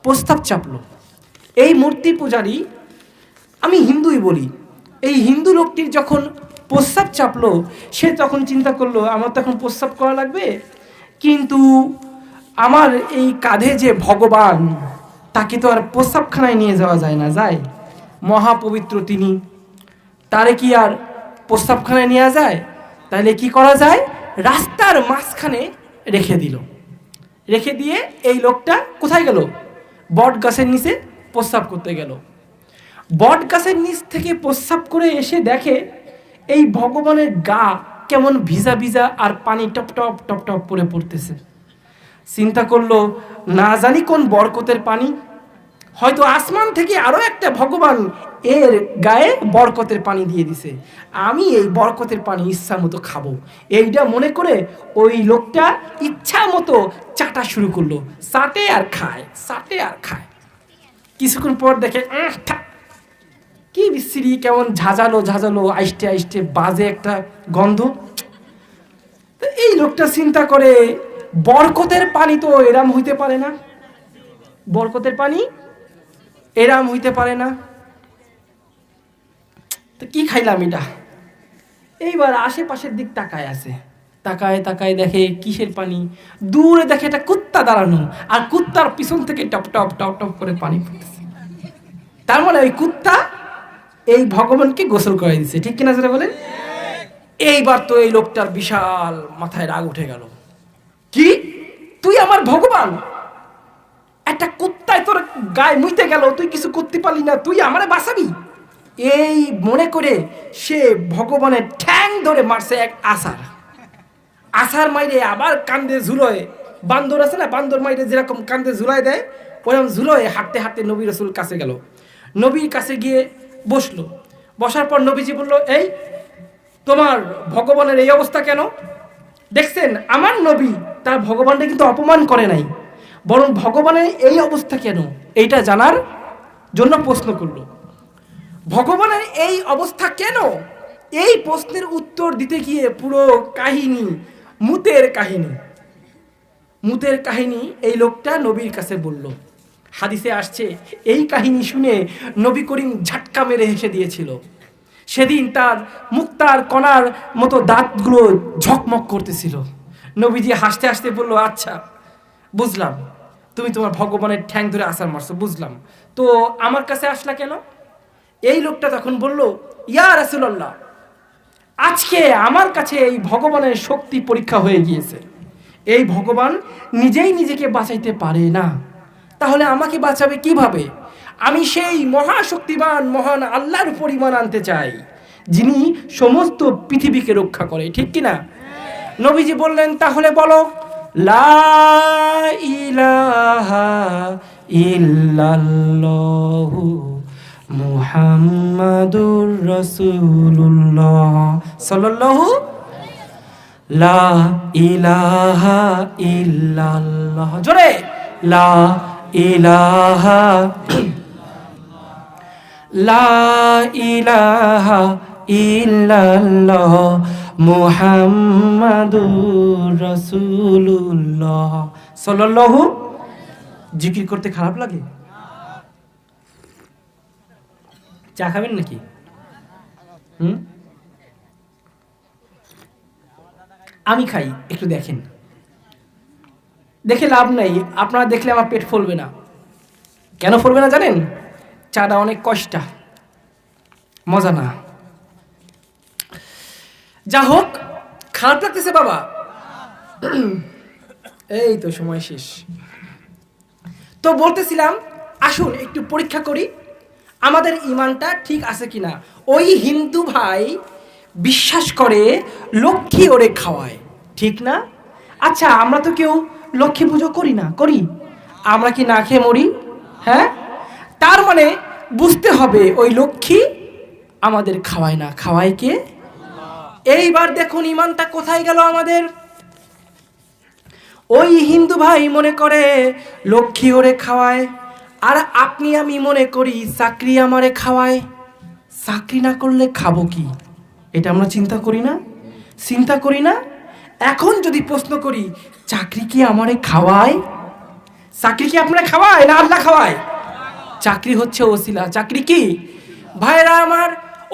প্রস্তাব চাপলো এই মূর্তি পূজারী আমি হিন্দুই বলি এই হিন্দু লোকটির যখন প্রস্তাব চাপলো সে তখন চিন্তা করলো আমার তো এখন প্রস্তাব করা লাগবে কিন্তু আমার এই কাঁধে যে ভগবান তাকে তো আর প্রস্রাবখানায় নিয়ে যাওয়া যায় না, যায়? মহাপবিত্র তিনি, তারে কি আর প্রস্রাবখানায় নেওয়া যায়? তাহলে কি করা যায়? রাস্তার মাঝখানে রেখে দিল। রেখে দিয়ে এই লোকটা কোথায় গেল? বট গাছের নিচে প্রস্রাব করতে গেল। বট গাছের নিচ থেকে প্রস্রাব করে এসে দেখে এই ভগবানের গা কেমন ভিজা ভিজা আর পানি টপ টপ টপ টপ করে পড়তেছে। চিন্তা করলো, না জানি কোন বরকতের পানি, হয়তো আসমান থেকে আরো একটা ভগবান এর গায়ে বরকতের পানি দিয়ে দিছে, আমি এই বরকতের পানি ইচ্ছা মতো খাবো। এইটা মনে করে ওই লোকটা ইচ্ছা মতো চাটা শুরু করলো, চাটে আর খায়, চাটে আর খায়। কিছুক্ষণ পর দেখে কি বিশ্রী, কেমন ঝাঁঝালো ঝাঁঝালো আইস্টে আইস্টে বাজে একটা গন্ধ। তো এই লোকটা চিন্তা করে, বরকতের পানি তো এরাম হইতে পারে না, বরকতের পানি এরাম হইতে পারে না, তো কি খাইলাম এটা। এইবার আশেপাশের দিক তাকায় আছে, তাকায় তাকায় দেখে কিসের পানি, দূরে দেখে একটা কুত্তা দাঁড়ানো, আর কুত্তার পিছন থেকে টপ টপ টপ টপ করে পানি পড়তেছে। তার মানে ওই কুত্তা এই ভগবানকে গোসল করে দিচ্ছে, ঠিক কিনা যেটা বলেন? এইবার তো এই লোকটার বিশাল মাথায় রাগ উঠে গেল, কি তুই আমার ভগবান, একটা কুত্তায় তোর গায়ে মুইতে গেল, তুই কিছু করতে পারলি না, তুই আমারে বাঁচাবি? এই মনে করে সে ভগবানের ঠ্যাং ধরে মারছে এক আসার। আসার মাইরে আবার কান্দে ঝুলোয়, বান্দর আছে না, বান্দর মাইরে যেরকম কান্দে ঝুলায় দেয়, ওরকম ঝুলোয় হাঁটতে হাঁটতে নবী রাসূল কাছে গেল। নবীর কাছে গিয়ে বসলো। বসার পর নবীজি বলল, এই তোমার ভগবানের এই অবস্থা কেন? দেখছেন আমার নবী তার ভগবানকে কিন্তু অপমান করে নাই, বরং ভগবানের এই অবস্থা কেন এইটা জানার জন্য প্রশ্ন করলো। ভগবানের এই অবস্থা কেন, এই প্রশ্নের উত্তর দিতে গিয়ে পুরো কাহিনী মুতের কাহিনী, মুতের কাহিনী এই লোকটা নবীর কাছে বলল। হাদিসে আসছে এই কাহিনী শুনে নবী করিম ঝাটকা মেরে হেসে দিয়েছিল। সেদিন তার মুক্তার কণার মতো দাঁতগুলো ঝকমক করতেছিল। নবীজি হাসতে হাসতে বলল, আচ্ছা বুঝলাম, তুমি তোমার ভগবানের ঠ্যাং ধরে আসার মারছো, বুঝলাম, তো আমার কাছে আসলা কেন? এই লোকটা তখন বলল, ইয়া রাসূলুল্লাহ, আজকে আমার কাছে এই ভগবানের শক্তি পরীক্ষা হয়ে গিয়েছে। এই ভগবান নিজেই নিজেকে বাঁচাইতে পারে না, তাহলে আমাকে বাঁচাবে কিভাবে? আমি সেই মহাশক্তিমান মহান আল্লাহর পরিমাণ আনতে চাই, যিনি সমস্ত পৃথিবীকে রক্ষা করে, ঠিক কিনা? নবীজি বললেন, তাহলে বলো, লা ইলাহা ইল্লাল্লাহু মুহাম্মাদুর রাসূলুল্লাহ সাল্লাল্লাহু, লা ইলাহা ইল্লাল্লাহ, জোরে, লা ইলাহা, লা ইলাহা ইল্লাল্লাহ মুহাম্মাদুর রাসূলুল্লাহ সাল্লাল্লাহু। জিকির করতে খারাপ লাগে? চা খাবেন নাকি? আমি খাই, একটু দেখেন। দেখে লাভ নাই, আপনারা দেখলে আমার পেট ফুলবে না। কেন ফুলবে না জানেন? চাটা অনেক কষ্টা, মজা না। যা হোক, খারাপ লাগতেছে বাবা? এই তো সময় শেষ। তো বলতেছিলাম, আসুন একটু পরীক্ষা করি আমাদের ইমানটা ঠিক আছে কিনা। ওই হিন্দু ভাই বিশ্বাস করে লক্ষ্মী ওরে খাওয়ায়, ঠিক না? আচ্ছা, আমরা তো কেউ লক্ষ্মী পুজো করি না, করি? আমরা কি না খেয়ে মরি? হ্যাঁ, তার মানে বুঝতে হবে ওই লক্ষ্মী আমাদের খাওয়ায় না, খাওয়ায় কে? এইবার দেখুন ইমানটা কোথায় গেল আমাদের। ওই হিন্দু ভাই মনে করে লক্ষ্মী ওরে খাওয়ায়, আর আপনি আমি মনে করি চাকরি আমারে খাওয়ায়। চাকরি না করলে খাবো কি, এটা আমরা চিন্তা করি না? চিন্তা করি না? এখন যদি প্রশ্ন করি, চাকরি কি আমারে খাওয়ায়? চাকরি কি আপনারা খাওয়ায় না আল্লাহ খাওয়ায়? চাকরি হচ্ছে ওসিলা। চাকরি কি? ভাইরা আমার,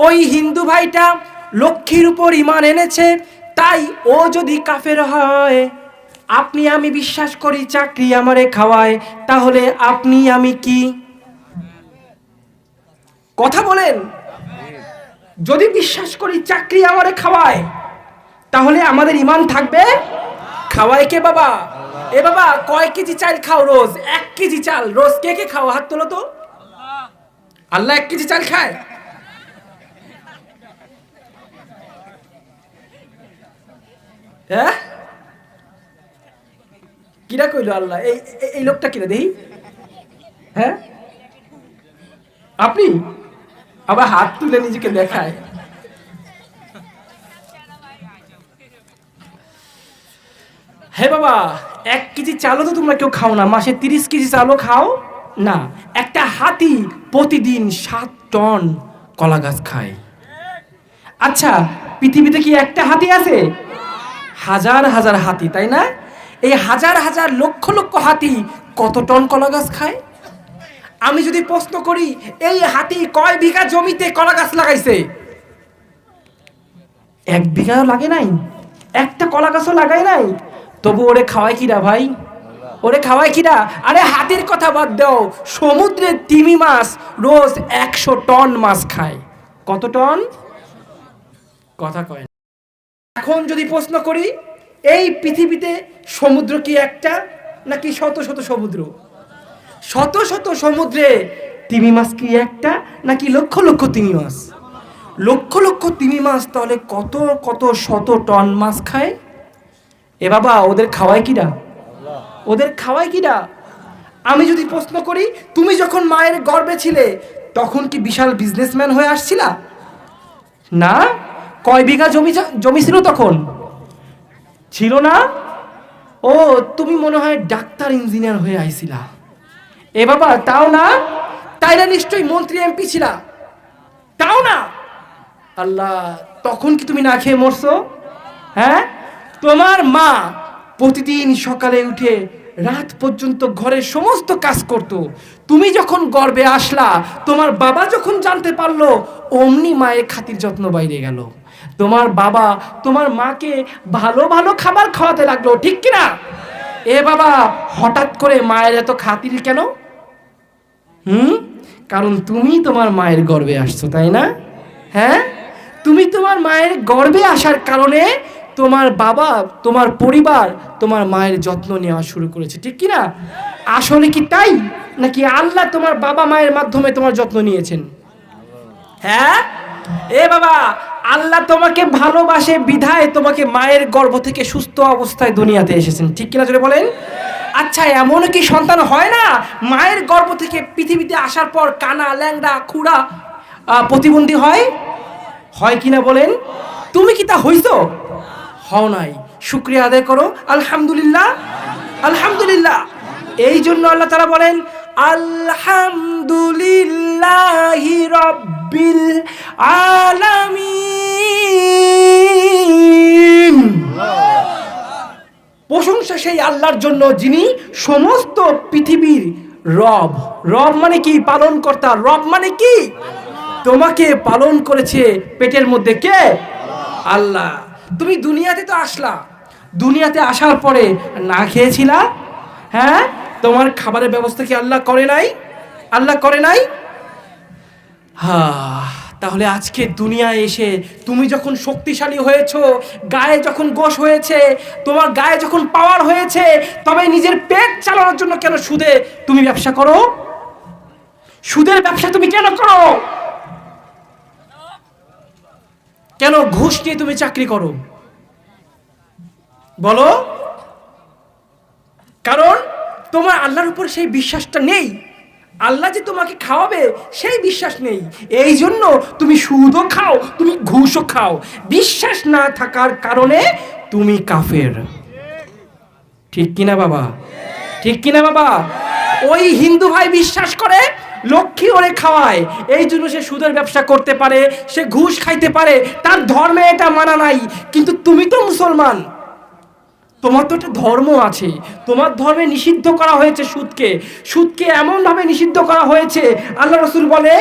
ওই হিন্দু ভাইটা লক্ষ্মীর উপর ঈমান এনেছে, তাই ও যদি কাফের হয় আপনি আমি বিশ্বাস করি চাকরি আমারে খাওয়ায়, তাহলে আপনি আমি কি? কথা বলেন। যদি বিশ্বাস করি চাকরি আমারে খাওয়ায়, তাহলে আমাদের ঈমান থাকবে? খাওয়ায় কে বাবা? এ বাবা, কয় কেজি চাল খাও রোজ? 1 কেজি চাল রোজ কে কে খাও? হাত তোলো তো। আল্লাহ 1 কেজি চাল খায়? হ্যাঁ, কিরা কইলো আল্লাহ? এই লোকটা কিরা দেহি? হ্যাঁ, আপনি আবার হাত তুলে নিজেকে দেখায়। হে বাবা, 1 কেজি চালও তো তোমরা কেউ খাও না, মাসে 30 কেজি চালও খাও না। একটা হাতি প্রতিদিন 7 টন কলা গাছ খায়। আচ্ছা, পৃথিবীতে কি একটা হাতি আছে? হাজার হাজার হাতি, তাই না? এই হাজার হাজার লক্ষ লক্ষ হাতি কত টন কলা গাছ খায়? আমি যদি প্রশ্ন করি, এই হাতি কয় বিঘা জমিতে কলা গাছ লাগাইছে? 1 বিঘাও লাগে নাই, একটা কলা গাছও লাগাই নাই। তবু ওরে খাওয়ায় কিরা ভাই? ওরে খাওয়ায় কিরা? আরে হাতির কথা বাদ দাও, সমুদ্রের তিমি মাছ রোজ 100 টন মাছ খায়। কত টন? কথা কয় না। এখন যদি প্রশ্ন করি, এই পৃথিবীতে সমুদ্র কি একটা নাকি শত শত সমুদ্র? শত শত সমুদ্রে তিমি মাছ কি একটা নাকি লক্ষ লক্ষ তিমি মাছ? লক্ষ লক্ষ তিমি মাছ, তাহলে কত কত শত টন মাছ খায়? এ বাবা, ওদের খাওয়ায় কিরা? ওদের খাওয়ায় কিরা? আমি যদি প্রশ্ন করি, তুমি যখন মায়ের গর্ভে ছিলে তখন কি বিশাল বিজনেসম্যান হয়ে আসছিলা? না। কয় বিঘা জমি ছিল তখন? ছিল না। ও, তুমি মনে হয় ডাক্তার ইঞ্জিনিয়ার হয়ে আইছিলা। এ বাবা, তাও না। তাইলে নিশ্চয়ই মন্ত্রী এমপি ছিলা। তাও না। আল্লাহ, তখন কি তুমি না খেয়ে মরছো? হ্যাঁ, তোমার মা প্রতিদিন সকালে উঠে রাত পর্যন্ত ঘরের সমস্ত কাজ করত। তুমি যখন গর্ভে আসলা, তোমার বাবা যখন জানতে পারলো, অমনি মায়ের খাতির যত্ন বাইরে গেল। তোমার বাবা তোমার মাকে ভালো ভালো খাবার খাওয়াতে লাগলো, ঠিক কিনা? এ বাবা, হঠাৎ করে মায়ের এত খাতির কেন? কারণ তুমি তোমার মায়ের গর্ভে আসছো, তাই না? হ্যাঁ, তুমি তোমার মায়ের গর্ভে আসার কারণে তোমার বাবা, তোমার পরিবার তোমার মায়ের যত্ন নেওয়া শুরু করেছে, ঠিক কি না? আসলে কি তাই, নাকি আল্লাহ তোমার বাবা মায়ের মাধ্যমে তোমার যত্ন নিয়েছেন? হ্যাঁ, এ বাবা, আল্লাহ তোমাকে ভালোবাসে বিধায় তোমাকে মায়ের গর্ভ থেকে সুস্থ অবস্থায় দুনিয়াতে এসেছেন, ঠিক কিনা জোরে বলেন। আচ্ছা, এমন কি সন্তান হয় না মায়ের গর্ভ থেকে পৃথিবীতে আসার পর কানা, ল্যাংড়া, খুড়া, প্রতিবন্ধী হয়? হয় কিনা বলেন? তুমি কি তা হইছো? হও নাই। শুকরিয়া আদায় করো, আলহামদুলিল্লাহ, আলহামদুলিল্লাহ। এই জন্য আল্লাহ তাআলা বলেন, আলহামদুলিল্লাহি রাব্বিল আলামিন। প্রশংসা সেই আল্লাহর জন্য যিনি সমস্ত পৃথিবীর রব। রব মানে কি? পালন কর্তা। রব মানে কি? তোমাকে পালন করেছে পেটের মধ্যে কে? আল্লাহ। তুমি দুনিয়াতে তো আসলা, দুনিয়াতে আসার পরে না খেয়েছিলা? হ্যাঁ, তোমার খাবারের ব্যবস্থা কি আল্লাহ করে নাই? আল্লাহ করে নাই? তাহলে আজকে দুনিয়ায় এসে তুমি যখন শক্তিশালী হয়েছো, গায়ে যখন গোশ হয়েছে, তোমার গায়ে যখন পাওয়ার হয়েছে, তবে নিজের পেট চালানোর জন্য কেন সুদে তুমি ব্যবসা করো? সুদের ব্যবসা তুমি কেন করো? কেন ঘুষ নিয়ে তুমি চাকরি করো? বলো। কারণ তোমার আল্লাহর উপর সেই বিশ্বাসটা নেই। আল্লাহ যে তোমাকে খাওয়াবে সেই বিশ্বাস নেই। এই জন্য তুমি সুদও খাও, তুমি ঘুষও খাও। বিশ্বাস না থাকার কারণে তুমি কাফের, ঠিক কিনা বাবা? ঠিক কিনা বাবা? ওই হিন্দু ভাই বিশ্বাস করে লক্ষ্মী ওরে খাওয়ায়, এই জন্য সে সুদের ব্যবসা করতে পারে, সে ঘুষ খাইতে পারে, তার ধর্মে এটা মানা নাই। কিন্তু তুমি তো মুসলমান, তোমার তো একটা ধর্ম আছে, তোমার ধর্মে নিষিদ্ধ করা হয়েছে সুদকে। সুদকে এমনভাবে নিষিদ্ধ করা হয়েছে, আল্লাহ রাসূল বলে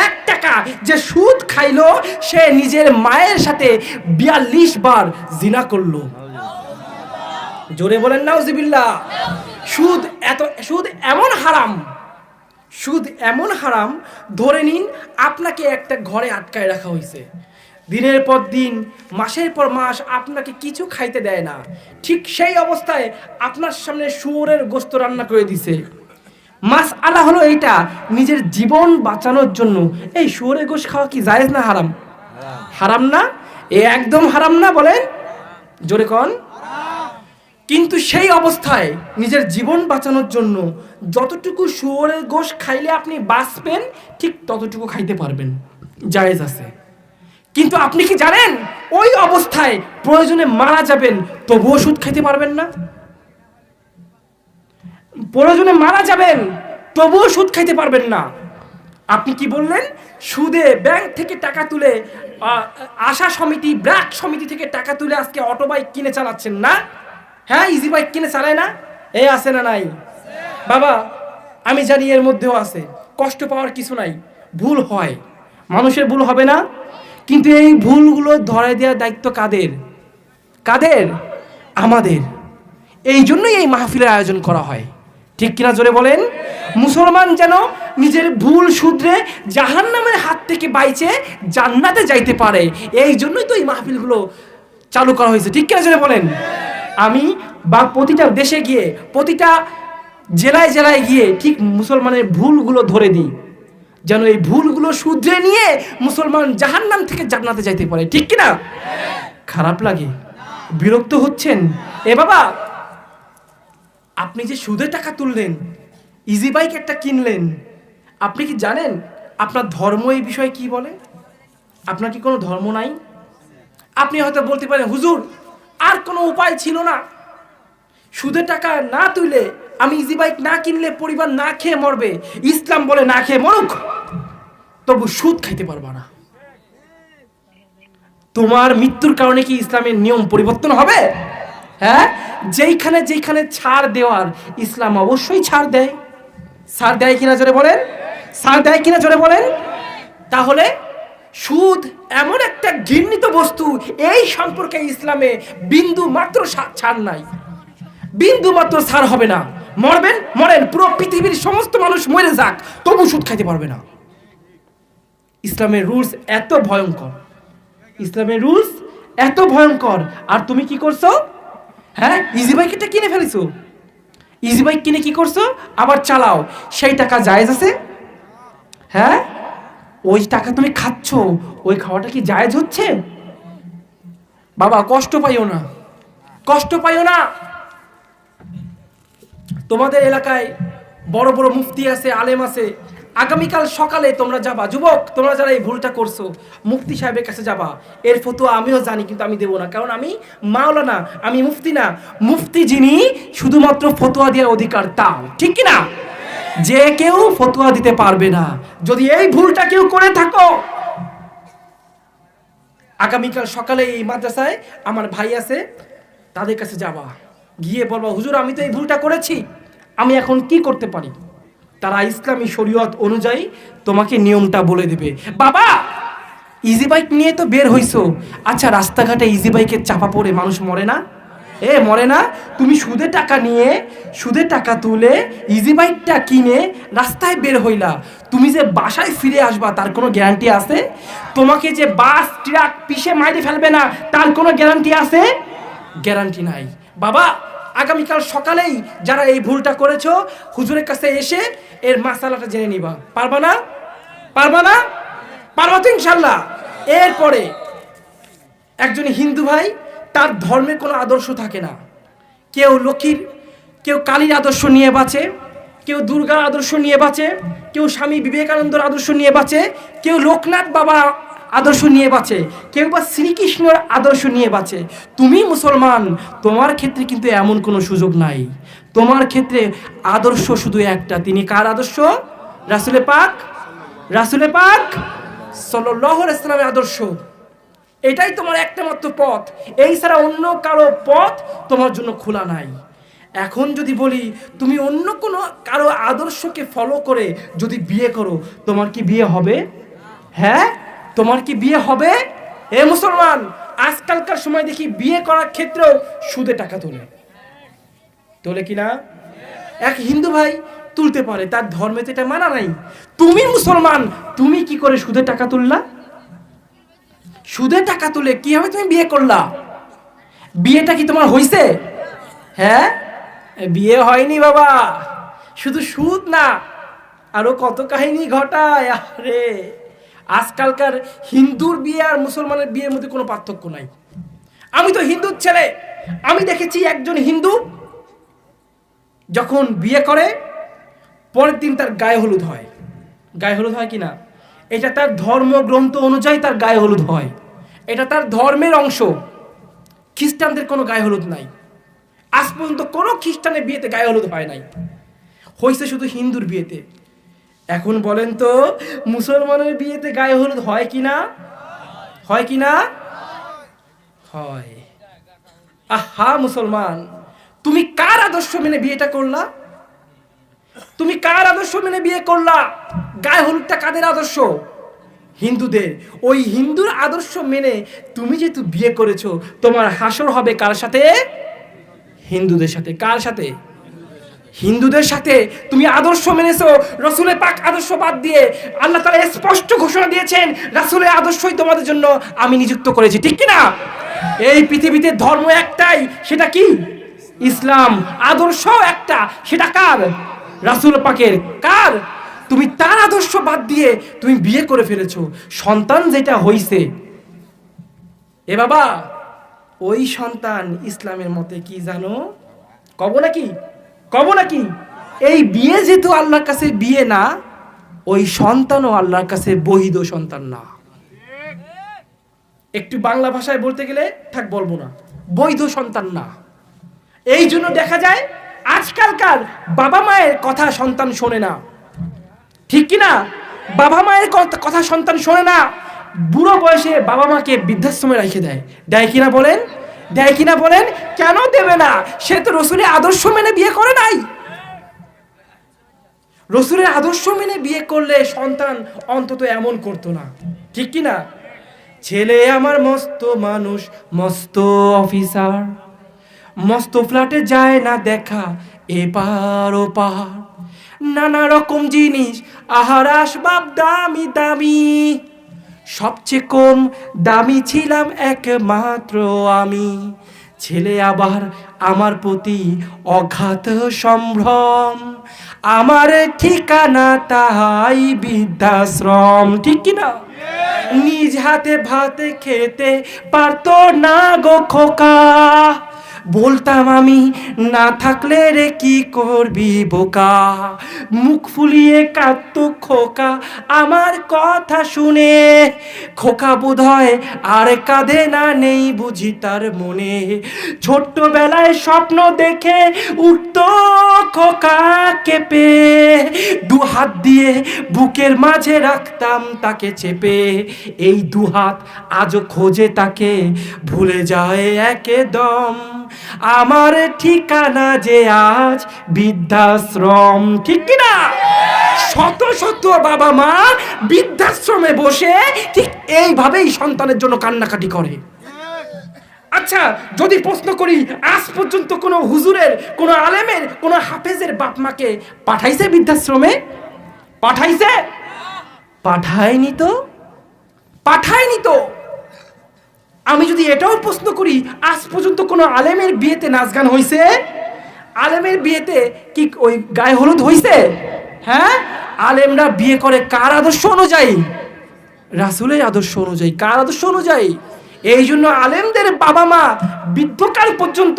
1 টাকা যে সুদ খাইলো সে নিজের মায়ের সাথে 42 বার জিনা করলো। জোরে বলেন নাউজুবিল্লাহ। সুদ এমন হারাম, সুদ এমন হারাম, ধরে নিন আপনাকে একটা ঘরে আটকায় রাখা হয়েছে, দিনের পর দিন মাসের পর মাস আপনাকে কিছু খাইতে দেয় না। ঠিক সেই অবস্থায় আপনার সামনে শুয়োরের গোশত রান্না করে দিছে। মাসআলা হলো এইটা, নিজের জীবন বাঁচানোর জন্য এই শুয়োরের গোশত খাওয়া কি জায়েজ না হারাম? হারাম না? এ একদম হারাম না, বলেন জোরে কন। কিন্তু সেই অবস্থায় নিজের জীবন বাঁচানোর জন্য যতটুকু শুয়োরের গোশত খাইলে আপনি বাঁচবেন ঠিক ততটুকু খাইতে পারবেন, জায়েজ আছে। কিন্তু আপনি কি জানেন ওই অবস্থায় প্রয়োজনে মারা যাবেন তবুও সুদ খাইতে পারবেন না? প্রয়োজনে মারা যাবেন তবুও সুদ খাইতে পারবেন না। আপনি কি বললেন? সুদে ব্যাংক থেকে টাকা তুলে, আশা সমিতি, ব্র্যাক সমিতি থেকে টাকা তুলে আজকে অটো বাইক কিনে চালাচ্ছেন না? হ্যাঁ, ইজি বাইক কিনে চালায় না? এই আছে না নাই? বাবা আমি জানি এর মধ্যেও আছে, কষ্ট পাওয়ার কিছু নাই, ভুল হয়, মানুষের ভুল হবে না। কিন্তু এই ভুলগুলো ধরে দেওয়ার দায়িত্ব কাদের? কাদের? আমাদের। এই জন্যই এই মাহফিলের আয়োজন করা হয়, ঠিক কিনা জোরে বলেন। মুসলমান যেন নিজের ভুল শুধরে জাহান্নামের হাত থেকে বাইচে জান্নাতে যাইতে পারে, এই জন্যই তো এই মাহফিলগুলো চালু করা হয়েছে, ঠিক কিনা জোরে বলেন। আমি বা প্রতিটা দেশে গিয়ে, প্রতিটা জেলায় জেলায় গিয়ে ঠিক মুসলমানের ভুলগুলো ধরে দিই, যেন এই ভুলগুলো শুধরে নিয়ে মুসলমান জাহান্নাম থেকে জান্নাতে যাইতে পারে, ঠিক কিনা? খারাপ লাগে? বিরক্ত হচ্ছেন? এ বাবা, আপনি যে সুদে টাকা তুললেন, ইজি বাইক একটা কিনলেন, আপনি কি জানেন আপনার ধর্ম এই বিষয়ে কি বলে? আপনার কি কোনো ধর্ম নাই? আপনি হয়তো বলতে পারেন, হুজুর আর কোনো উপায় ছিল না, সুদে টাকা না তুলে আমি ইজি বাইক না কিনলে পরিবার না খেয়ে মরবে, ইসলাম বলে না খেয়ে মরুক, তবু সুদ খাইতে পারবা না। তোমার মৃত্যুর কারণে কি ইসলামের নিয়ম পরিবর্তন হবে? হ্যাঁ, যেইখানে যেইখানে ছাড় দেওয়ার, ইসলাম অবশ্যই ছাড় দেয়। ছাড় দেয় কিনা জোরে বলেন? ছাড় দেয় কিনা জোরে বলেন? তাহলে সুদ এমন একটা ঘৃণিত বস্তু, এই সম্পর্কে ইসলামে বিন্দু মাত্র ছাড় নাই, বিন্দু মাত্র ছাড় হবে না। মরবেন মরেন, পুরো পৃথিবীর সমস্ত মানুষ মরে যাক, তবু সুদ খাইতে পারবে না। ইসলামের রুলস এত ভয়ঙ্কর, ইসলামের রুলস এত ভয়ঙ্কর। আর তুমি কি করছো? হ্যাঁ, ইজি বাইকটা কিনে ফেলেছো, ইজি বাইক কিনে কি করছো? আবার চালাও, সেই টাকা জায়েজ আছে? হ্যাঁ, ওই টাকা তুমি খাচ্ছ, ওই খাওয়াটা কি জায়েজ হচ্ছে? বাবা কষ্ট পাইও না, কষ্ট পাইও না। তোমাদের এলাকায় বড় বড় মুফতি আছে, আলেম আছে, আগামীকাল সকালে তোমরা যাবা, যুবক তোমরা যারা এই ভুলটা করছো, মুফতি সাহেবের কাছে যাবা। এর ফতোয়া আমিও জানি, কিন্তু আমি দেবো না, কারণ আমি মাওলানা, আমি মুফতি না। মুফতি যিনি শুধুমাত্র ফতোয়া দেওয়ার অধিকার তাও, ঠিক কিনা? যে কেউ ফতোয়া দিতে পারবে না। যদি এই ভুলটা কেউ করে থাকো, আগামীকাল সকালে এই মাদ্রাসায় আমার ভাই আছে, তাদের কাছে যাবা, গিয়ে বলবা, হুজুর আমি তো এই ভুলটা করেছি, আমি এখন কি করতে পারি? তারা ইসলামী শরীয়ত অনুযায়ী তোমাকে নিয়মটা বলে দেবে। বাবা ইজি বাইক নিয়ে তো বের হইছো, আচ্ছা রাস্তাঘাটে ইজি বাইকের চাপা পড়ে মানুষ মরে না? মরে না? তুমি সুদে টাকা নিয়ে, সুদে টাকা তুলে ইজি বাইকটা কিনে রাস্তায় বের হইলা, তুমি যে বাসায় ফিরে আসবা তার কোনো গ্যারান্টি আছে? তোমাকে যে বাস ট্রাক পিষে মাইরে ফেলবে না তার কোনো গ্যারান্টি আছে? গ্যারান্টি নাই। বাবা আগামীকাল সকালেই যারা এই ভুলটা করেছো, হুজুরের কাছে এসে এর মাসালাটা জেনে নিবা। পারবা না? পারবা না? পারবা তো ইনশাল্লাহ। এরপরে একজন হিন্দু ভাই, তার ধর্মের কোনো আদর্শ থাকে না, কেউ লক্ষ্মীর, কেউ কালীর আদর্শ নিয়ে বাঁচে, কেউ দুর্গার আদর্শ নিয়ে বাঁচে, কেউ স্বামী বিবেকানন্দর আদর্শ নিয়ে বাঁচে, কেউ লোকনাথ বাবা আদর্শ নিয়ে বাঁচে, কেউ বা শ্রীকৃষ্ণর আদর্শ নিয়ে বাঁচে। তুমি মুসলমান, তোমার ক্ষেত্রে কিন্তু এমন কোনো সুযোগ নাই। তোমার ক্ষেত্রে আদর্শ শুধু একটা, তিনি কার আদর্শ? রাসূলে পাক, রাসূলে পাক সাল্লাল্লাহু আলাইহি ওয়াসাল্লামের আদর্শ। এটাই তোমার একটা মাত্র পথ, এই ছাড়া অন্য কারো পথ তোমার জন্য খোলা নাই। এখন যদি বলি তুমি অন্য কোনো কারো আদর্শকে ফলো করে যদি বিয়ে করো, তোমার কি বিয়ে হবে? হ্যাঁ, তোমার কি বিয়ে হবে? মুসলমান, আজকালকার সময় দেখি বিয়ে করার ক্ষেত্রেও সুদে টাকা তোলে। তোলে কিনা? এক হিন্দু ভাই তুলতে পারে, তার ধর্মে তো এটা মানা নাই। তুমি মুসলমান, তুমি কি করে সুদের টাকা তুললা? সুদের টাকা তুলে কিভাবে তুমি বিয়ে করলা? বিয়েটা কি তোমার হইছে? হ্যাঁ, বিয়ে হয়নি বাবা। শুধু সুদ না, আরো কত কাহিনী ঘটায়। আরে আজকালকার হিন্দুর বিয়ে আর মুসলমানের বিয়ের মধ্যে কোনো পার্থক্য নাই। আমি তো হিন্দুর ছেলে, আমি দেখেছি একজন হিন্দু যখন বিয়ে করে পরের দিন তার গায়ে হলুদ হয়। গায়ে হলুদ হয় কিনা? এটা তার ধর্মগ্রন্থ অনুযায়ী তার গায়ে হলুদ হয়, এটা তার ধর্মের অংশ। খ্রিস্টানদের কোনো গায়ে হলুদ নাই, আজ পর্যন্ত কোনো খ্রিস্টানের বিয়েতে গায়ে হলুদ হয় নাই, হয়েছে শুধু হিন্দুর বিয়েতে। এখন বলেন তো মুসলমানের বিয়েতে গায়ে হলুদ হয় কিনা? হয় কিনা? হয়। আহা মুসলমান, তুমি কার আদর্শ মেনে বিয়েটা করলা? তুমি কার আদর্শ মেনে বিয়ে করলা? গায়ে হলুদটা কাদের আদর্শ? হিন্দুদের। ওই হিন্দুর আদর্শ মেনে তুমি যেহেতু বিয়ে করেছো, তোমার হাসর হবে কার সাথে? হিন্দুদের সাথে। কার সাথে? হিন্দুদের সাথে। তুমি আদর্শ মেনেছো রাসূলের পাক আদর্শ বাদ দিয়ে। আল্লাহ তাআলা স্পষ্ট ঘোষণা দিয়েছেন, রাসূলের আদর্শই তোমাদের জন্য আমি নিযুক্ত করেছি, ঠিক কি না? এই পৃথিবীতে ধর্ম একটাই, সেটা কি? ইসলাম। আদর্শ একটা, সেটা কার? রাসূল পাকের। কার? তুমি তার আদর্শ বাদ দিয়ে তুমি বিয়ে করে ফেলেছো। সন্তান যেটা হইছে, এ বাবা, ওই সন্তান ইসলামের মতে কি জানো? কব নাকি? কব নাকি? এই বিয়ে যেহেতু আল্লাহর কাছে বিয়ে না, ওই সন্তানও আল্লাহর কাছে বৈধ সন্তান না। একটু বাংলা ভাষায় বলতে গেলে থাক, বলবো না, বৈধ সন্তান না। এই জন্য দেখা যায় আজকালকার বাবা মায়ের কথা সন্তান শোনে না, ঠিক কি না? বাবা মায়ের কথা সন্তান শোনে না। বুড়ো বয়সে বাবা মাকে বৃদ্ধাশ্রমে রেখে দেয়। দেয় কিনা বলেন? দেয় কিনা বলেন? কেন দেবে না? সে তো রাসূলের আদর্শ মেনে বিয়ে করে নাই। রাসূলের আদর্শ মেনে বিয়ে করলে সন্তান অন্তত এমন করতো না, ঠিক কি না? ছেলে আমার মস্ত মানুষ, মস্ত অফিসার, মস্ত ফ্ল্যাটে যায় না দেখা এপার ওপার, নানা রকম জিনিস আহার আসবাব দামি দামি, সবচেয়ে কম দামি ছিলাম একমাত্র আমি। ছেলে আবার আমার প্রতি অগাধ সম্ভ্রম, আমার ঠিকানা তাই বৃদ্ধাশ্রম, ঠিক কিনা? নিজ হাতে ভাত খেতে পারতো না গো খোকা, বলতাম আমি না থাকলে রে কি করবি বোকা। মুখ ফুলিয়ে কাঁদতো খোকা আমার কথা শুনে, খোকা বোধহয় আর কাঁদে না, নেই বুঝি তার মনে। ছোট্টবেলায় স্বপ্ন দেখে উঠতো খোকা কেঁপে, দু হাত দিয়ে বুকের মাঝে রাখতাম তাকে চেপে। এই দু হাত আজও খোঁজে তাকে, ভুলে যায় একদম, আমার ঠিকানা যে আজ বৃদ্ধাশ্রম, ঠিক কিনা? শত শত বাবা মা বৃদ্ধাশ্রমে বসে ঠিক এইভাবেই সন্তানের জন্য কান্নাকাটি করে। আচ্ছা, যদি প্রশ্ন করি, আজ পর্যন্ত কোনো হুজুরের, কোনো আলেমের, কোনো হাফেজের বাপ মাকে পাঠাইছে বৃদ্ধাশ্রমে? পাঠাইছে? পাঠায়নি তো, পাঠায়নি তো। আমি যদি এটাও প্রশ্ন করি, আজ পর্যন্ত কোনো আলেমের বিয়েতে নাচ গান হয়েছে? আলেমের বিয়েতে কি ওই গায়ে হলুদ হয়েছে? হ্যাঁ, আলেমরা বিয়ে করে কার আদর্শ অনুযায়ী? রাসূলের আদর্শ অনুযায়ী। কার আদর্শ অনুযায়ী? এই জন্য আলেমদের বাবা মা বৃদ্ধকাল পর্যন্ত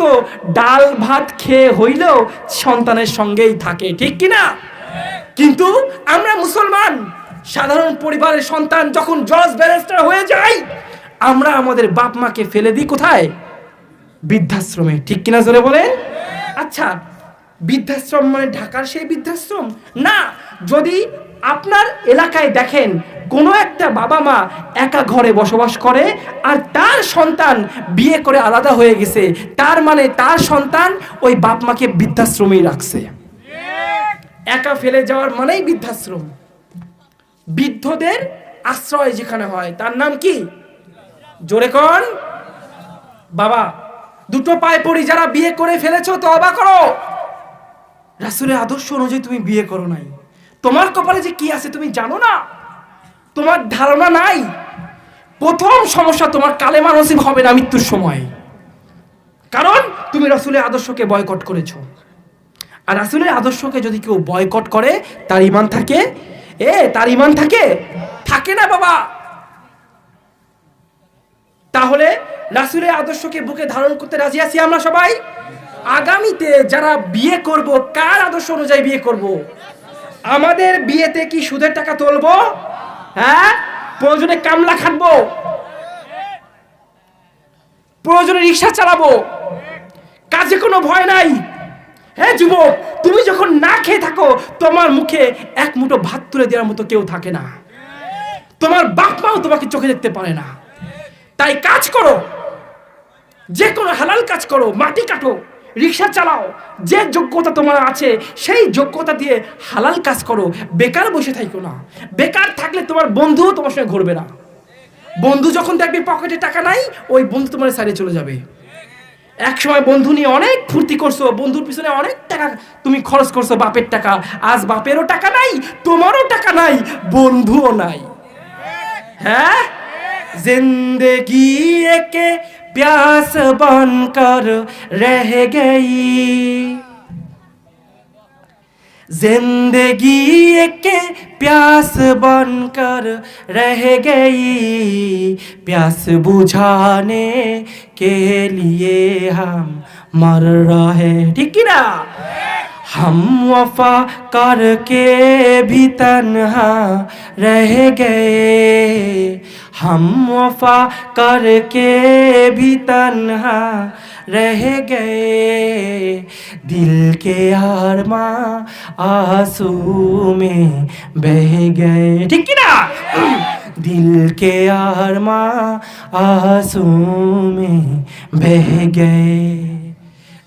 ডাল ভাত খেয়ে হইলেও সন্তানের সঙ্গেই থাকে, ঠিক কিনা? কিন্তু আমরা মুসলমান সাধারণ পরিবারের সন্তান যখন জজ ব্যারিস্টার হয়ে যায়, আমরা আমাদের বাপ মাকে ফেলে দিই কোথায়? বৃদ্ধাশ্রমে, ঠিক কিনা জোরে বলেন? আচ্ছা, বৃদ্ধাশ্রম মানে ঢাকার সেই বৃদ্ধাশ্রম না। যদি আপনার এলাকায় দেখেন কোনো একটা বাবা মা একা ঘরে বসবাস করে আর তার সন্তান বিয়ে করে আলাদা হয়ে গেছে, তার মানে তার সন্তান ওই বাপ মাকে বৃদ্ধাশ্রমেই রাখছে। একা ফেলে যাওয়ার মানেই বৃদ্ধাশ্রম। বৃদ্ধদের আশ্রয় যেখানে হয় তার নাম কি? জোরে কোন? বাবা দুটো পায়ে পড়ি, যারা বিয়ে করে ফেলেছো তওবা করো। রাসূলের আদর্শ অনুযায়ী তুমি বিয়ে করো নাই, তোমার কপালে যে কি আছে তুমি জানো না, তোমার ধারণা নাই। প্রথম সমস্যা, তোমার কালেমা নসিব হবে না মৃত্যুর সময়, কারণ তুমি রাসূলের আদর্শকে বয়কট করেছো। আর রাসূলের আদর্শকে যদি কেউ বয়কট করে তার ঈমান থাকে? তার ঈমান থাকে? থাকে না বাবা। তাহলে রাসূলের আদর্শকে বুকে ধারণ করতে রাজি আছি আমরা সবাই? আগামীতে যারা বিয়ে করব, কার আদর্শ অনুযায়ী বিয়ে করব? আমাদের বিয়েতে কি সুদের টাকা তুলবো? হ্যাঁ, প্রয়োজনে কামলা খাটবো, প্রয়োজনে রিক্সা চালাবো, কাজে কোনো ভয় নাই। হ্যাঁ যুবক, তুমি যখন না খেয়ে থাকো, তোমার মুখে এক মুঠো ভাত তুলে দেওয়ার মতো কেউ থাকে না, তোমার বাপ মাও তোমাকে চোখে দেখতে পারে না। তাই কাজ করো, যে কোনো হালাল কাজ করো, মাটি কাটো, রিক্সা চালাও, যে যোগ্যতা তোমার আছে সেই যোগ্যতা দিয়ে হালাল কাজ করো। বেকার বসে থাকো না। বেকার থাকলে তোমার বন্ধুও তোমার সঙ্গে ঘুরবে না। বন্ধু যখন দেখবে পকেটে টাকা নাই, ওই বন্ধু তোমার সাইডে চলে যাবে। এক সময় বন্ধু নিয়ে অনেক ফুর্তি করছো, বন্ধুর পিছনে অনেক টাকা তুমি খরচ করছো, বাপের টাকা। আজ বাপেরও টাকা নাই, তোমারও টাকা নাই, বন্ধুও নাই। হ্যাঁ, जिंदगी के प्यास बनकर रह गई, जिंदगी के प्यास बनकर रह गई, प्यास बुझाने के लिए हम मर रहे। ठीक है ना? हम वफा करके भी तन्हा रह गए, हम वफा करके भी तन्हा रह गए, दिल के अरमां आंसू में बह गए। ठीक है ना? दिल के अरमां आंसू में बह गए,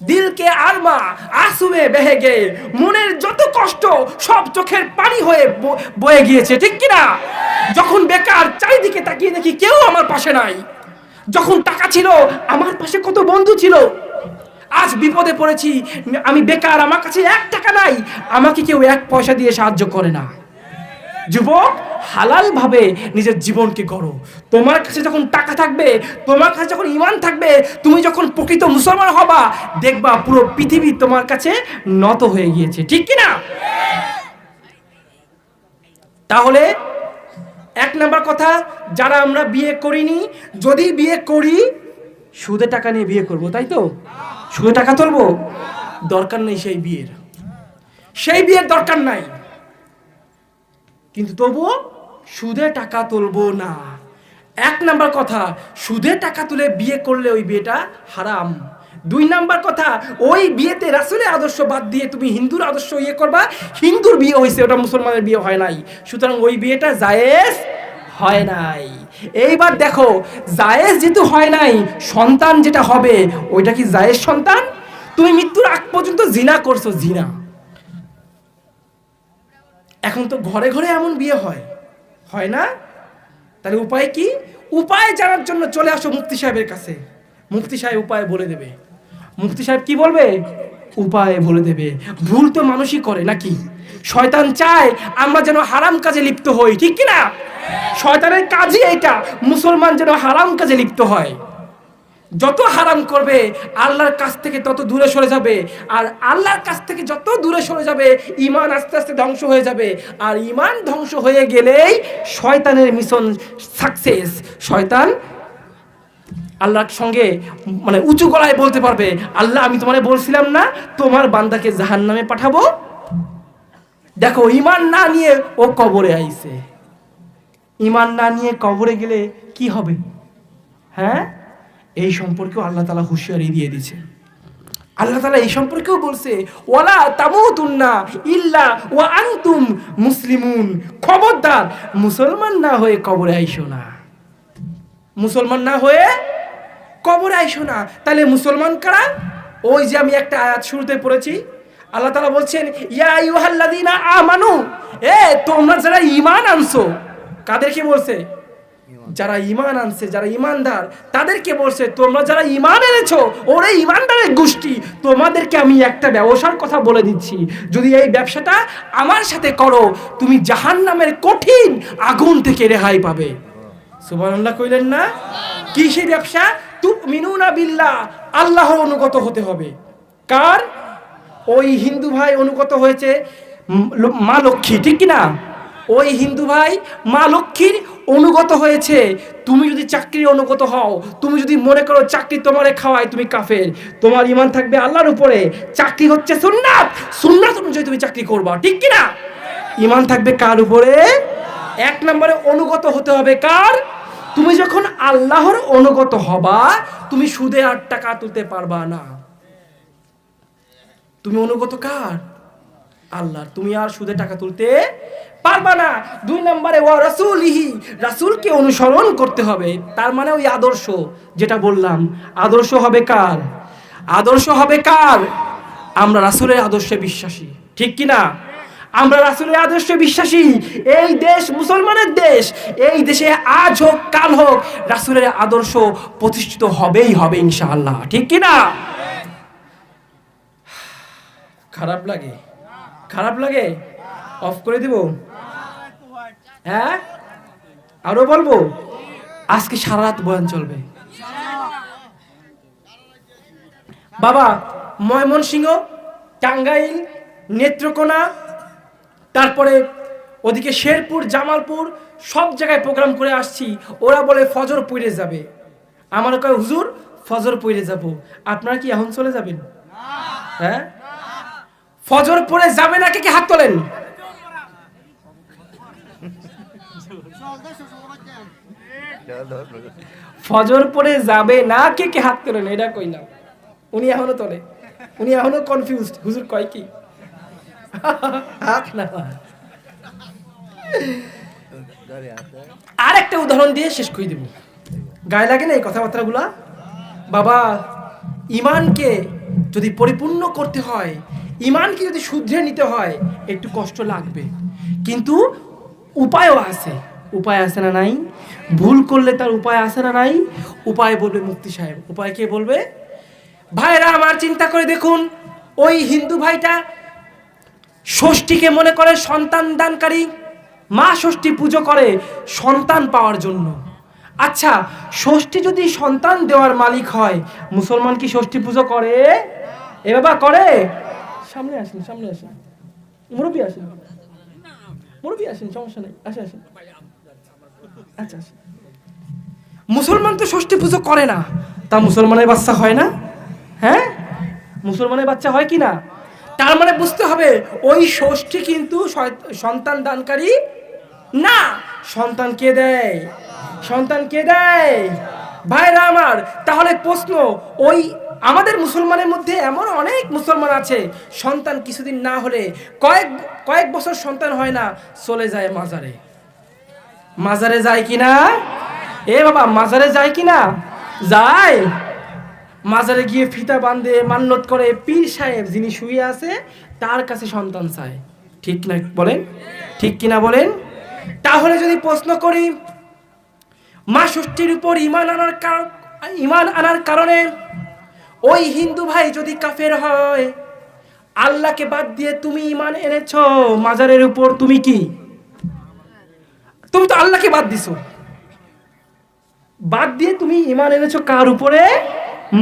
দিল কে আরমা আসুমে বেহে গে, মনের যত কষ্ট সব চোখের পানি হয়ে বয়ে গিয়েছে। ঠিক কি না? যখন বেকার, চারিদিকে তাকিয়ে দেখি কেউ আমার পাশে নাই। যখন টাকা ছিল, আমার পাশে কত বন্ধু ছিল। আজ বিপদে পড়েছি, আমি বেকার, আমার কাছে 1 টাকা নাই, আমাকে কেউ 1 পয়সা দিয়ে সাহায্য করে না। যুবক, হালাল ভাবে নিজের জীবনকে গড়ো। তোমার কাছে যখন টাকা থাকবে, তোমার কাছে যখন ঈমান থাকবে, তুমি যখন প্রকৃত মুসলমান হবা, দেখবা পুরো পৃথিবী তোমার কাছে নত হয়ে গিয়েছে। ঠিক কি না? তাহলে 1 নাম্বার কথা, যারা আমরা বিয়ে করিনি, যদি বিয়ে করি সুদে টাকা নিয়ে বিয়ে করব, তাই তো? সুদে টাকা তুলবো? দরকার নেই সেই বিয়ের দরকার নাই। কিন্তু তবুও সুদে টাকা তুলবো না। 1 নাম্বার কথা, সুদে টাকা তুলে বিয়ে করলে ওই বিয়েটা হারাম। 2 নাম্বার কথা, ওই বিয়েতে রাসূলের আদর্শ বাদ দিয়ে তুমি হিন্দুর আদর্শ করবা, হিন্দুর বিয়ে হয়েছে, ওটা মুসলমানের বিয়ে হয় নাই, সুতরাং ওই বিয়েটা জায়েজ হয় নাই। এইবার দেখো, জায়েজ যেহেতু হয় নাই, সন্তান যেটা হবে ওইটা কি জায়েজ সন্তান? তুমি মৃত্যুর আগ পর্যন্ত জিনা করছো, জিনা। এখন তো ঘরে ঘরে এমন বিয়ে হয় না? তাহলে উপায় কি? উপায় জানার জন্য চলে আসো মুফতি সাহেবের কাছে। মুফতি সাহেব উপায় বলে দেবে। মুফতি সাহেব কি বলবে? উপায় বলে দেবে। ভুল তো মানুষই করে নাকি? শয়তান চায় আমরা যেন হারাম কাজে লিপ্ত হই। ঠিক কি না? শয়তানের কাজই এটা, মুসলমান যেন হারাম কাজে লিপ্ত হয়। যত হারাম করবে আল্লাহর কাছ থেকে তত দূরে সরে যাবে, আর আল্লাহর কাছ থেকে যত দূরে সরে যাবে ঈমান আস্তে আস্তে ধ্বংস হয়ে যাবে। আর ঈমান ধ্বংস হয়ে গেলেই শয়তানের মিশন সাকসেস। শয়তান আল্লাহর সঙ্গে মানে উঁচু গলায় বলতে পারবে, আল্লাহ আমি তোমারে বলছিলাম না তোমার বান্দাকে জাহান্নামে পাঠাবো? দেখো, ঈমান না নিয়ে ও কবরে আইছে। ঈমান না নিয়ে কবরে গেলে কি হবে? হ্যাঁ, এই সম্পর্কেও আল্লাহ তাআলা হুঁশিয়ারি দিয়ে দিয়েছে। আল্লাহ তাআলা এই সম্পর্কেও বলছে, ওয়ালা তামুতুন্না ইল্লা ওয়া আনতুম মুসলিমুন, খবরদার মুসলমান না হয়ে কবরে আইসো না, মুসলমান না হয়ে কবরে আইসো না। তাহলে মুসলমান কারা? ওই যে আমি একটা আয়াত শুরুতে পড়েছি, আল্লাহ তাআলা বলছেন, ইয়া আইয়ুহাল্লাযীনা আমানু, তোমরা যারা ঈমান আনছো। কাদেরকে বলছে? যারা ঈমান আনছে, যারা ঈমানদার, তাদেরকে বলছে তোমরা যারা ঈমান এনেছো, ওরে ঈমানদারের গোষ্ঠী, তোমাদেরকে আমি একটা ব্যবসার কথা বলে দিচ্ছি, যদি এই ব্যবসাটা আমার সাথে করো তুমি জাহান্নামের কঠিন আগুন থেকে রেহাই পাবে। সুবহানাল্লাহ কইলেন না? কি সেই ব্যবসা? তুমিনুনা বিল্লাহ, আল্লাহর অনুগত হতে হবে। কার? ওই হিন্দু ভাই অনুগত হয়েছে মা লক্ষ্মী, ঠিক কি না? ওই হিন্দু ভাই মা লক্ষ্মীর অনুগত হয়েছে। তুমি যদি চাকরির অনুগত হও, তুমি যদি মনে করো চাকরি তোমারে খাওয়ায়, তুমি কাফের। তোমার ঈমান থাকবে আল্লাহর উপরে, চাকরি হচ্ছে সুন্নাত, সুন্নাত অনুযায়ী তুমি চাকরি করবা, ঠিক কি না? ঈমান থাকবে কার উপরে? এক নম্বরে অনুগত হতে হবে কার? তুমি যখন আল্লাহর অনুগত হবা, তুমি সুদে 8 টাকা তুলতে পারবা না। তুমি অনুগত কার? আল্লাহর। তুমি আর সুদে টাকা তুলতে পারবা না। 2 নম্বরে ওয়া রাসূলিহি, রাসূলকে অনুসরণ করতে হবে। তার মানে ওই আদর্শ যেটা বললাম, আদর্শ হবে কার? আদর্শ হবে কার? আমরা রাসূলের আদর্শে বিশ্বাসী, ঠিক কি না? আমরা রাসূলের আদর্শে বিশ্বাসী। এই দেশ মুসলমানের দেশ, এই দেশে আজ হোক কাল হোক রাসূলের আদর্শ প্রতিষ্ঠিত হবেই হবে ইনশাআল্লাহ, ঠিক কি না? খারাপ লাগে? খারাপ লাগে? অফ করে দিব? হ্যাঁ, আরো বলবো? আজকে সারা রাত বয়ান চলবে বাবা। ময়মনসিংহ, টাঙ্গাইল, নেত্রকোনা, তারপরে ওদিকে শেরপুর, জামালপুর, সব জায়গায় প্রোগ্রাম করে আসছি। ওরা বলে ফজর পড়ে যাবে। আমার কয় হুজুর ফজর পড়ে যাব। আপনারা কি এখন চলে যাবেন? হ্যাঁ, ফজর পড়ে যাবে না? কে হাত তোলেন? ফজর পড়ে যাবে না, কে হাত তোলেন? এটা কইলাম। উনি এখনো তোলে, উনি এখনো কনফিউজড, হুজুর কয় কি? হাত না। আর একটা উদাহরণ দিয়ে শেষ করে দেব। গায়ে লাগে না এই কথাবার্তাগুলা? বাবা, ঈমানকে যদি পরিপূর্ণ করতে হয়, ঈমানকে যদি শুধরে নিতে হয়, একটু কষ্ট লাগবে, কিন্তু উপায়ও আছে। উপায় আছে না নাই? ভুল করলে তার উপায় আছে না নাই? উপায় বলবে মুফতি সাহেব। উপায় কে বলবে? ভাইরা আমার, চিন্তা করে দেখুন, ওই হিন্দু ভাইটা ষষ্ঠীকে মনে করে সন্তান দানকারী, মা ষষ্ঠী পুজো করে সন্তান পাওয়ার জন্য। আচ্ছা, ষষ্ঠী যদি সন্তান দেওয়ার মালিক হয়, মুসলমান কি ষষ্ঠী পুজো করে? এ বাবা করে? সামনে আসেন, সামনে আসেন, মুরব্বী আসেন, মুরব্বী আসেন, সমস্যা নেই, আসেন। আচ্ছা, মুসলমান তো ষষ্ঠী পুজো করে না, তা মুসলমানের বাচ্চা হয় না? হ্যাঁ, মুসলমানের বাচ্চা হয় কি না? তার মানে বুঝতে হবে ওই ষষ্ঠী কিন্তু সন্তান দানকারী না। সন্তান কে দেয়? সন্তান কে দেয়? ভাইরা আমার, তাহলে প্রশ্ন, ওই আমাদের মুসলমানের মধ্যে এমন অনেক মুসলমান আছে, সন্তান কিছুদিন না হলে কয়েক বছর সন্তান হয় না, চলে যায় মাজারে। মাজারে যায় কিনা? এ বাবা, মাজারে যায় কিনা? যায়। মাজারে গিয়ে ফিতা বাঁধে, মান্নত করে, পীর সাহেব যিনি শুয়ে আছে তার কাছে সন্তান চায়, ঠিক না বলেন? ঠিক কিনা বলেন? তাহলে যদি প্রশ্ন করি, মা ষষ্ঠীর উপর ঈমান আনার কারণে ওই হিন্দু ভাই যদি কাফের হয়, আল্লাহকে বাদ দিয়ে তুমি ঈমান এনেছো মাজারের উপর, তুমি কি? তুমি তো আল্লাহকে বাদ দিছো, বাদ দিয়ে তুমি ঈমান এনেছো কার উপরে?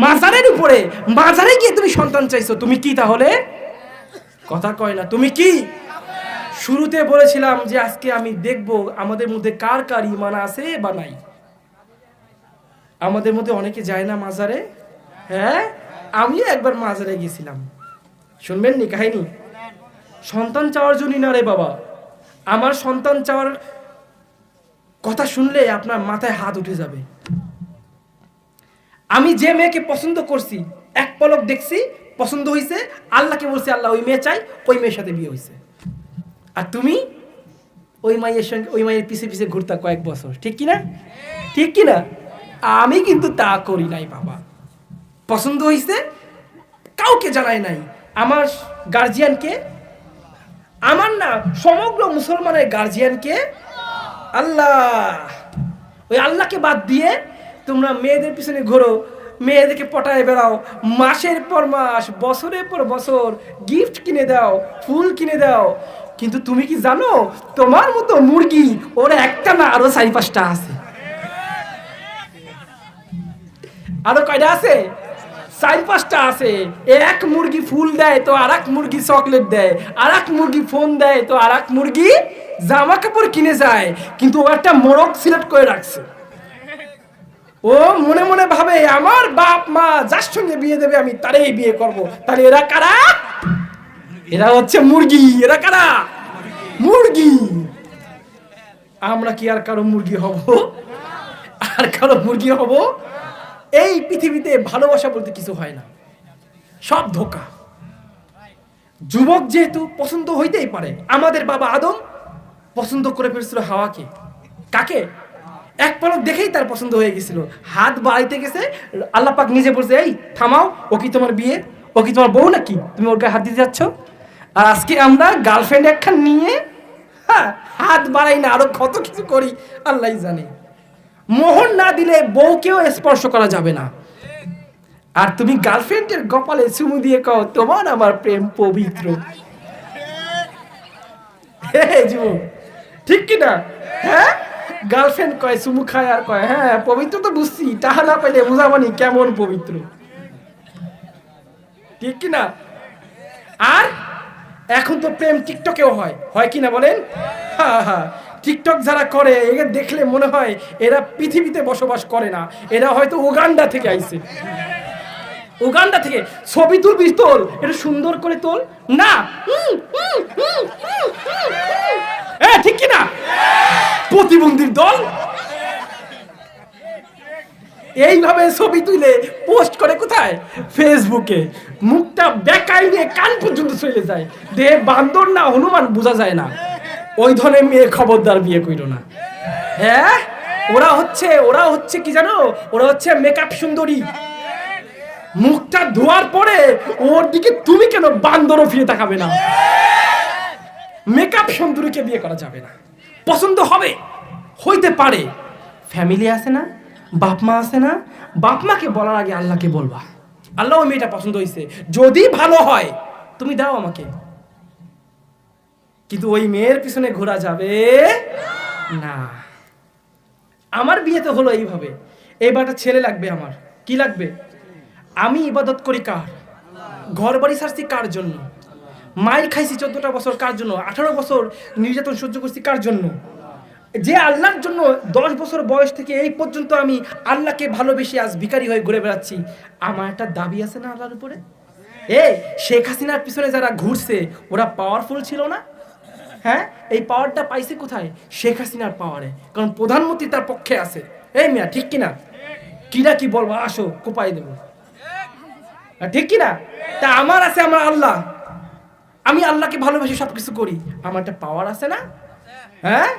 মাজারের উপরে। মাজারে গিয়ে তুমি সন্তান চাইছো, তুমি কি তাহলে? কথা কয় না, তুমি কি? শুরুতে বলেছিলাম যে আজকে আমি দেখব আমাদের মধ্যে কার কার ঈমান আছে বা নাই। আমাদের মধ্যে অনেকে যায় না মাজারে। হ্যাঁ, আমি একবার মাজারে গেছিলাম, শুনবেন নি কাহিনী? সন্তান চাওয়ার জন্য না রে বাবা, আমার সন্তান চাওয়ার কথা শুনলে আপনার মাথায় হাত উঠে যাবে। আমি যে মেয়েকে পছন্দ করছি, এক পলক দেখছি, পছন্দ হয়েছে, আল্লাহকে বলছি আল্লাহ ওই মেয়ে চাই, ওই মেয়ের সাথে বিয়ে হয়েছে। আর তুমি ওই মায়ের সঙ্গে, ওই মায়ের পিছে পিছে ঘুরতা কয়েক বছর, ঠিক কিনা? ঠিক কিনা? আমি কিন্তু তা করি নাই বাবা। পছন্দ হয়েছে, কাউকে জানাই নাই। আমার গার্জিয়ানকে, আমার না সমগ্র মুসলমানের গার্জিয়ানকে আল্লাহ। ওই আল্লাহকে বাদ দিয়ে তোমরা মেয়েদের পিছনে ঘোরো, মেয়েদেরকে পটায় বেড়াও, মাসের পর মাস, বছরের পর বছর গিফট কিনে দাও, ফুল কিনে দাও। কিন্তু তুমি কি জানো তোমার মতো মুরগি ওর একটা না আরো 4-5টা আছে। আরো কয়টা আছে? 4-5টা আছে। এক মুরগি ফুল দেয় তো আর এক মুরগি চকলেট দেয়, আর এক মুরগি ফোন দেয় তো আর এক মুরগি জামা কাপড় কিনে যায়। কিন্তু ও একটা মোরগ সিলেক্ট করে রাখছে। ও মনে মনে ভাবে আমার বাপ মা যার সঙ্গে বিয়ে দেবে আমি তারই বিয়ে করব। তাহলে এরা কারা? এরা হচ্ছে মুরগি। এরা কারা? মুরগি। আমরা কি আর কারো মুরগি হব? আর কারো মুরগি হব? এই পৃথিবীতে ভালোবাসা বলতে কিছু হয় না, সব ধোঁকা। যুবক যেহেতু পছন্দ হইতেই পারে। আমাদের বাবা আদম পছন্দ করে ফেলছিল হাওয়াকে। কাকে? এক পলক দেখেই তার পছন্দ হয়ে গেছিল। হাত বাড়াইতে গেছে, আল্লাহ পাক নিজে বলছে, এই থামাও, ও কি তোমার বিয়ে? ও কি তোমার বউ নাকি তুমি ওর গায়ে হাত দিতে যাচ্ছ? আর আজকে আমরা গার্লফ্রেন্ড একখান নিয়ে হাত বাড়াই না, আরো কত কিছু করি আল্লাহই জানে। মোহর না দিলে বউকেও স্পর্শ করা যাবে না। আর তুমি গার্লফ্রেন্ডের কপালে চুমু দিয়ে কও তোমার আমার প্রেম পবিত্র। ঠিক কিনা? হ্যাঁ, গার্লফ্রেন্ড কয় চুমু খায় আর কয় হ্যাঁ পবিত্র তো বুঝছি, টাহা না পাইলে বুঝাবানি কেমন পবিত্র। ঠিক কিনা? আর এখন তো প্রেম টিকটকেও হয়, হয় কিনা বলেন? হ্যাঁ হ্যাঁ, টিকটক যারা করে একে দেখলে মনে হয় এরা পৃথিবীতে বসবাস করে না, এরা হয়তো উগান্ডা থেকে আইছে। উগান্ডা থেকে ছবি তুলবি, তোল, এটা সুন্দর করে তোল না। ঠিক কিনা? প্রতিবন্ধীর দল এইভাবে ছবি তুলে পোস্ট করে কোথায়? ফেসবুকে। মুখটা বেকাই নিয়ে কান পর্যন্ত চলে যায়, দেহে বান্দর না হনুমান বোঝা যায় না। ওই ধরনের মেয়ে খবরদার বিয়ে কইরো না। হ্যাঁ, ওরা হচ্ছে কি জানো? ওরা হচ্ছে মেকআপ সুন্দরী। মুখটা ধোয়ার পরে ওর দিকে তুমি কেন বান্দরও ফিরে তাকাবে না। মেকআপ সুন্দরীকে বিয়ে করা যাবে না। পছন্দ হবে, হইতে পারে, ফ্যামিলি আছে না, বাপ মা আছে না, বাপ মাকে বলার আগে আল্লাহকে বলবা, আল্লাহ ওই মেয়েটা পছন্দ হয়েছে, যদি ভালো হয় তুমি দাও আমাকে। কিন্তু ওই মেয়ের পিছনে ঘোরা যাবে না। আমার বিয়ে তো হলো এইভাবে। এইবারটা ছেলে লাগবে আমার। কি লাগবে? আমি ইবাদত করি কার? ঘর বাড়ি ছাড়ছি কার জন্য? মাইর খাইছি 14টা বছর কার জন্য? 18 বছর নির্যাতন সহ্য করছি কার জন্য? যে আল্লাহর জন্য 10 বছর বয়স থেকে এই পর্যন্ত আমি আল্লাহকে ভালোবেসে আজ ভিখারি হয়ে ঘুরে বেড়াচ্ছি। আমার একটা দাবি আছে না আল্লাহর উপরে? শেখ হাসিনার পিছনে যারা ঘুরছে ওরা পাওয়ারফুল ছিল না? হ্যাঁ, এই পাওয়ারটা পাইছে কোথায়? শেখ হাসিনার পাওয়ারে, কারণ প্রধানমন্ত্রী তার পক্ষে আছে। এই মিয়া, ঠিক কিনা? কিনা কি বলবো, আসো কোপাই দেবো। ঠিক কিনা? তা আমার আছে আমার আল্লাহ, আমি আল্লাহকে ভালোবেসে সবকিছু করি, আমার একটা পাওয়ার আছে না? হ্যাঁ,